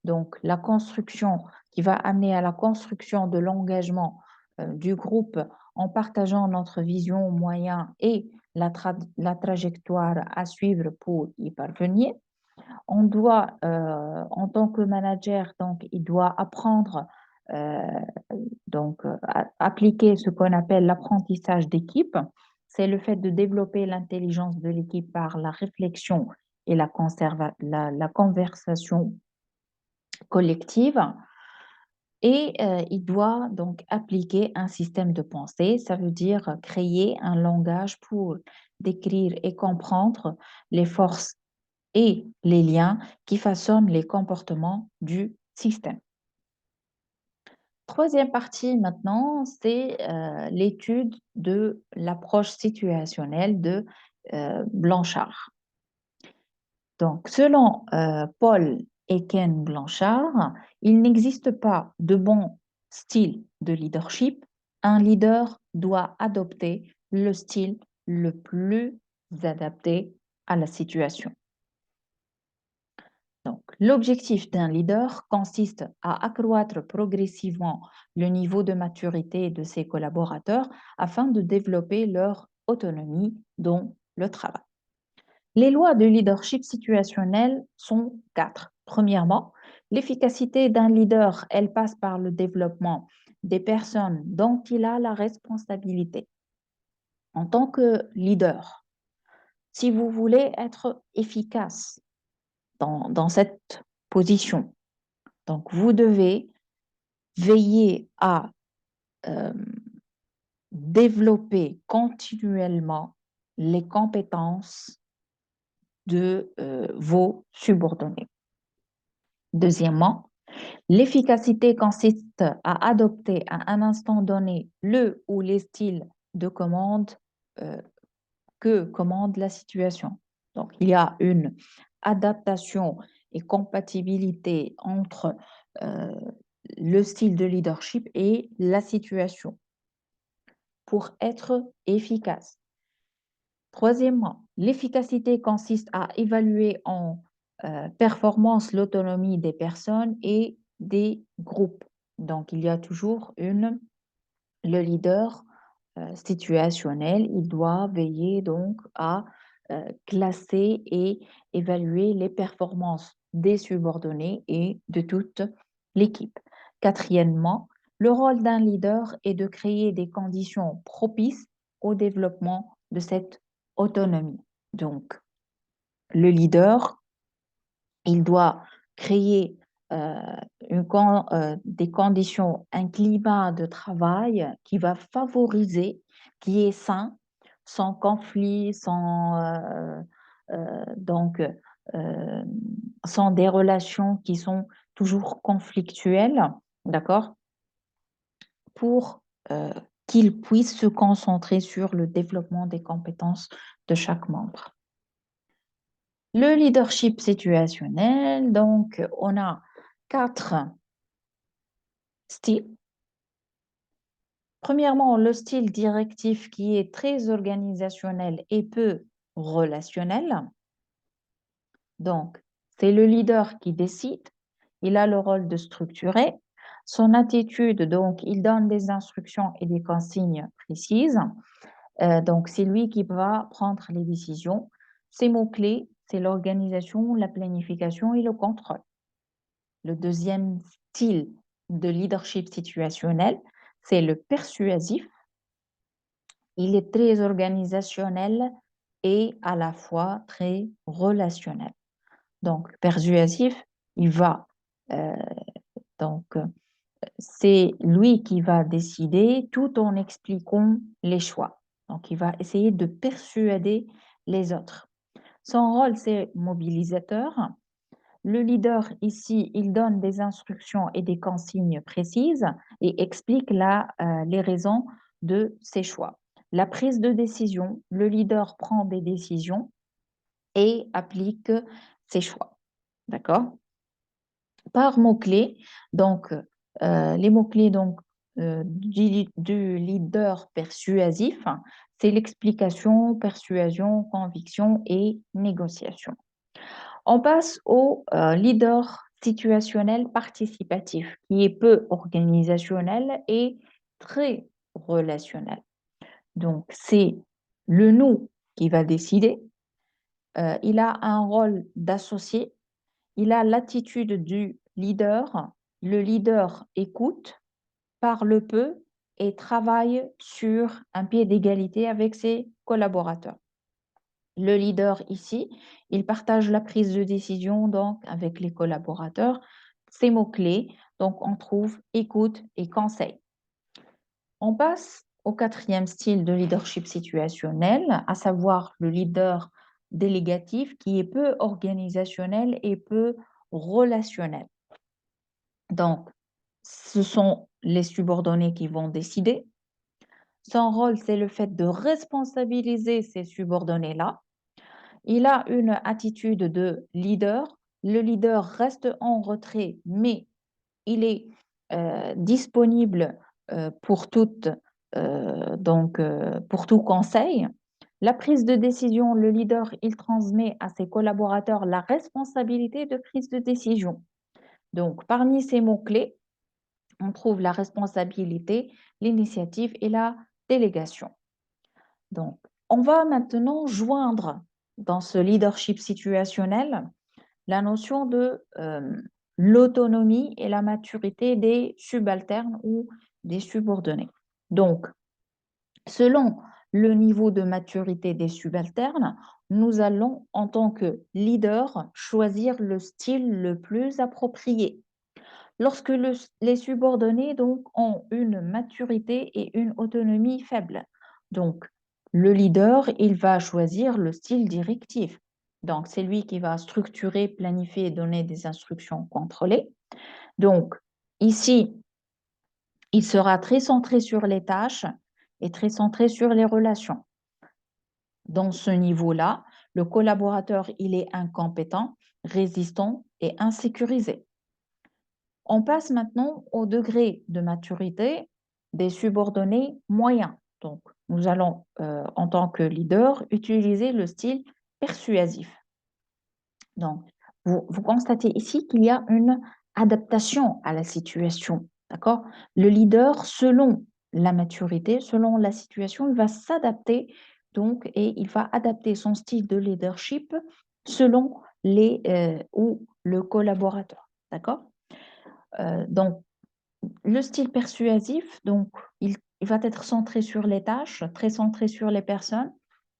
donc la construction qui va amener à la construction de l'engagement du groupe en partageant notre vision, moyens et la trajectoire à suivre pour y parvenir. On doit, en tant que manager, donc, il doit apprendre, euh, appliquer ce qu'on appelle l'apprentissage d'équipe. C'est le fait de développer l'intelligence de l'équipe par la réflexion et la conversation collective. Et il doit donc appliquer un système de pensée, ça veut dire créer un langage pour décrire et comprendre les forces et les liens qui façonnent les comportements du système. Troisième partie maintenant, c'est l'étude de l'approche situationnelle de Blanchard. Donc, selon Paul et Ken Blanchard, il n'existe pas de bon style de leadership. Un leader doit adopter le style le plus adapté à la situation. Donc, l'objectif d'un leader consiste à accroître progressivement le niveau de maturité de ses collaborateurs afin de développer leur autonomie dans le travail. Les lois de leadership situationnel sont 4. Premièrement, l'efficacité d'un leader, elle passe par le développement des personnes dont il a la responsabilité. En tant que leader, si vous voulez être efficace dans cette position, donc vous devez veiller à euh, développer continuellement les compétences de vos subordonnés. Deuxièmement, l'efficacité consiste à adopter à un instant donné le ou les styles de commande euh, que commande la situation. Donc, il y a une adaptation et compatibilité entre euh, le style de leadership et la situation pour être efficace. Troisièmement, l'efficacité consiste à évaluer en performance l'autonomie des personnes et des groupes. Donc, il y a toujours le leader situationnel, il doit veiller donc à classer et évaluer les performances des subordonnés et de toute l'équipe. Quatrièmement, le rôle d'un leader est de créer des conditions propices au développement de cette autonomie. Donc, le leader, il doit créer euh, des conditions, un climat de travail qui va favoriser, qui est sain, sans conflit, donc, euh, sans des relations qui sont toujours conflictuelles, d'accord, pour qu'ils puissent se concentrer sur le développement des compétences de chaque membre. Le leadership situationnel, donc on a 4 styles. Premièrement, le style directif qui est très organisationnel et peu relationnel. Donc, c'est le leader qui décide, il a le rôle de structurer. Son attitude, donc, il donne des instructions et des consignes précises. Donc, c'est lui qui va prendre les décisions. Ses mots-clés, c'est l'organisation, la planification et le contrôle. Le deuxième style de leadership situationnel, c'est le persuasif. Il est très organisationnel et à la fois très relationnel. Donc, persuasif, il va, euh, donc, c'est lui qui va décider tout en expliquant les choix. Donc, il va essayer de persuader les autres. Son rôle, c'est mobilisateur. Le leader ici, il donne des instructions et des consignes précises et explique les raisons de ses choix. La prise de décision, le leader prend des décisions et applique ses choix. D'accord? Par mots-clés, donc les mots-clés du leader persuasif, c'est l'explication, persuasion, conviction et négociation. On passe au leader situationnel participatif, qui est peu organisationnel et très relationnel. Donc, c'est le nous qui va décider. Il a un rôle d'associé. Il a l'attitude du leader. Le leader écoute, parle peu et travaille sur un pied d'égalité avec ses collaborateurs. Le leader ici, il partage la prise de décision donc avec les collaborateurs. Ces mots-clés, donc on trouve écoute et conseil. On passe au quatrième style de leadership situationnel, à savoir le leader délégatif qui est peu organisationnel et peu relationnel. Donc, ce sont les subordonnés qui vont décider. Son rôle, c'est le fait de responsabiliser ces subordonnés-là. Il a une attitude de leader. Le leader reste en retrait, mais il est disponible pour pour tout conseil. La prise de décision, le leader, il transmet à ses collaborateurs la responsabilité de prise de décision. Donc, parmi ces mots-clés, on trouve la responsabilité, l'initiative et la délégation. Donc, on va maintenant joindre dans ce leadership situationnel la notion de l'autonomie et la maturité des subalternes ou des subordonnés. Donc, selon le niveau de maturité des subalternes, nous allons, en tant que leader, choisir le style le plus approprié. Lorsque les subordonnés donc, ont une maturité et une autonomie faibles, donc le leader, il va choisir le style directif. Donc, c'est lui qui va structurer, planifier et donner des instructions contrôlées. Donc, ici, il sera très centré sur les tâches et très centré sur les relations. Dans ce niveau-là, le collaborateur, il est incompétent, résistant et insécurisé. On passe maintenant au degré de maturité des subordonnés moyens. Donc, nous allons, en tant que leader, utiliser le style persuasif. Donc, vous constatez ici qu'il y a une adaptation à la situation. D'accord? Le leader, selon la maturité, selon la situation, il va s'adapter donc et il va adapter son style de leadership selon ou le collaborateur. D'accord? Donc, le style persuasif, donc, il va être centré sur les tâches, très centré sur les personnes.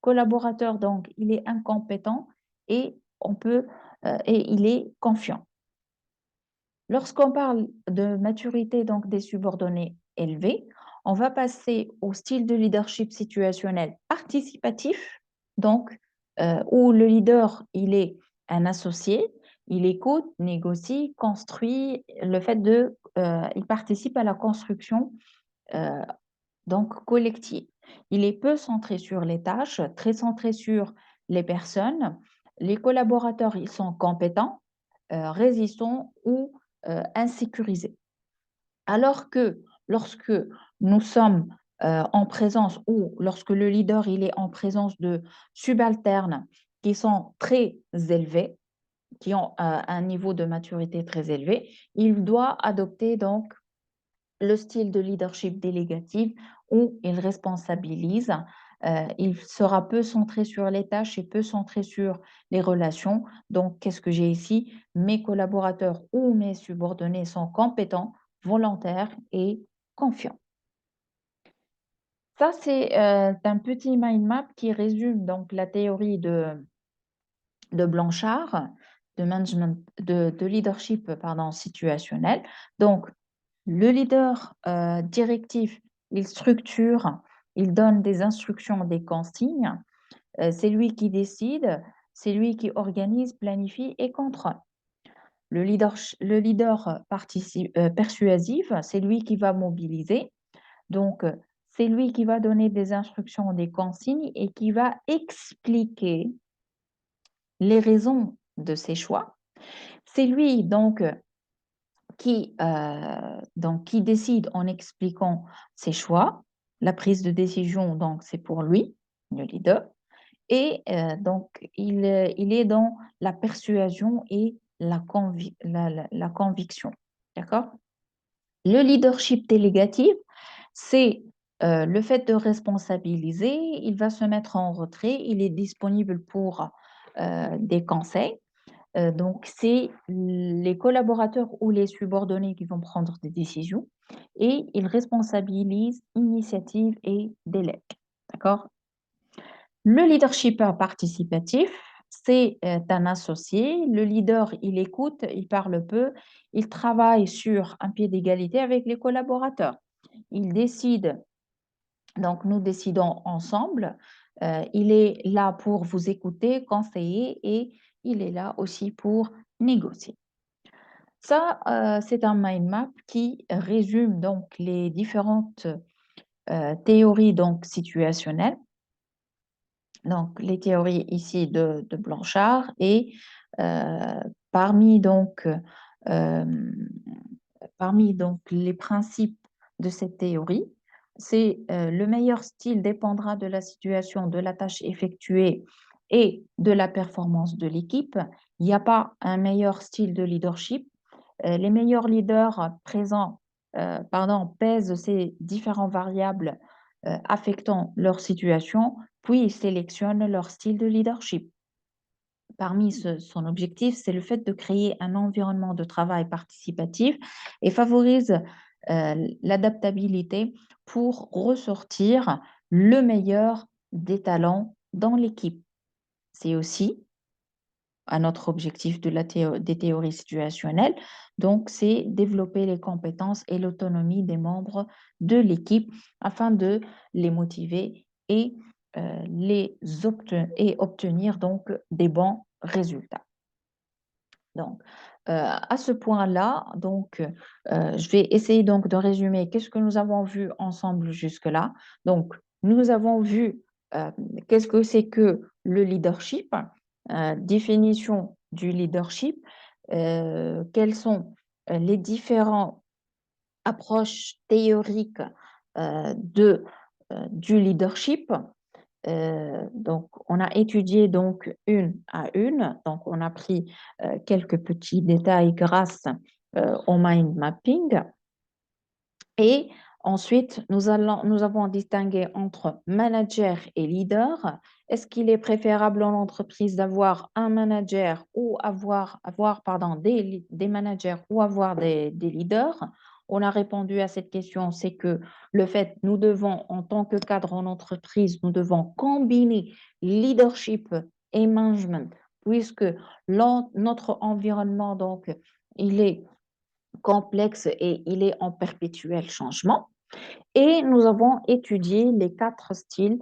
Collaborateur, donc, il est incompétent et et il est confiant. Lorsqu'on parle de maturité donc des subordonnés élevés, on va passer au style de leadership situationnel participatif, donc où le leader il est un associé, il écoute, négocie, construit, il participe à la construction euh, donc collective. Il est peu centré sur les tâches, très centré sur les personnes. Les collaborateurs, ils sont compétents, résistants ou insécurisés. Alors que lorsque nous sommes en présence ou lorsque le leader il est en présence de subalternes qui sont très élevés, qui ont un niveau de maturité très élevé, il doit adopter donc le style de leadership délégatif où il responsabilise, il sera peu centré sur les tâches et peu centré sur les relations. Donc, qu'est-ce que j'ai ici? Mes collaborateurs ou mes subordonnés sont compétents, volontaires et confiants. Ça, c'est un petit mind map qui résume donc la théorie de Blanchard, de management, de leadership pardon, situationnel. Donc, le leader directif, il structure, il donne des instructions, des consignes. C'est lui qui décide, c'est lui qui organise, planifie et contrôle. Le leader persuasif, c'est lui qui va mobiliser. Donc, c'est lui qui va donner des instructions, des consignes et qui va expliquer les raisons de ses choix. C'est lui qui décide en expliquant ses choix. La prise de décision, donc, c'est pour lui, le leader. Et donc, il est dans la persuasion et la conviction. D'accord? Le leadership délégatif, c'est le fait de responsabiliser. Il va se mettre en retrait. Il est disponible pour des conseils. Donc, c'est les collaborateurs ou les subordonnés qui vont prendre des décisions et il responsabilise initiative et délègue. D'accord? Le leadership participatif, c'est un associé. Le leader, il écoute, il parle peu, il travaille sur un pied d'égalité avec les collaborateurs. Il décide, donc nous décidons ensemble. Il est là pour vous écouter, conseiller et il est là aussi pour négocier. Ça, c'est un mind map qui résume donc les différentes théories donc situationnelles. Donc, les théories ici de Blanchard et euh, parmi donc, euh, parmi donc les principes de cette théorie, c'est le meilleur style dépendra de la situation, de la tâche effectuée et de la performance de l'équipe. Il n'y a pas un meilleur style de leadership. Les meilleurs leaders pèsent ces différentes variables affectant leur situation, puis ils sélectionnent leur style de leadership. Parmi son objectif, c'est le fait de créer un environnement de travail participatif et favorise l'adaptabilité pour ressortir le meilleur des talents dans l'équipe. C'est aussi un autre objectif des théories situationnelles. Donc, c'est développer les compétences et l'autonomie des membres de l'équipe afin de les motiver et, obtenir donc des bons résultats. Donc, à ce point-là, donc, je vais essayer donc de résumer qu'est-ce que nous avons vu ensemble jusque-là. Donc, nous avons vu qu'est-ce que c'est que le leadership, définition du leadership, quelles sont les différentes approches théoriques du leadership. Donc, on a étudié donc une à une. Donc, on a pris quelques petits détails grâce au mind mapping. Et ensuite, nous avons distingué entre manager et leader. Est-ce qu'il est préférable en entreprise d'avoir un manager ou avoir des managers ou avoir des leaders? On a répondu à cette question, c'est que le fait, nous devons, en tant que cadre en entreprise, nous devons combiner leadership et management, puisque notre environnement, donc, il est complexe et il est en perpétuel changement. Et nous avons étudié les 4 styles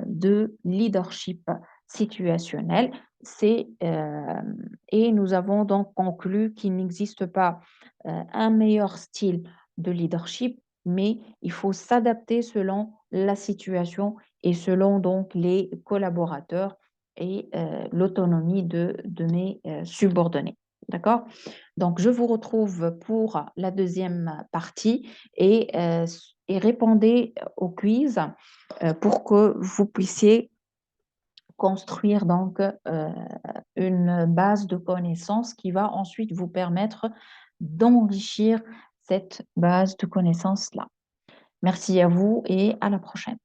de leadership situationnel. Et nous avons donc conclu qu'il n'existe pas un meilleur style de leadership, mais il faut s'adapter selon la situation et selon donc les collaborateurs et l'autonomie de mes subordonnés. D'accord? Donc, je vous retrouve pour la deuxième partie et répondez au quiz pour que vous puissiez construire donc une base de connaissances qui va ensuite vous permettre d'enrichir cette base de connaissances-là. Merci à vous et à la prochaine.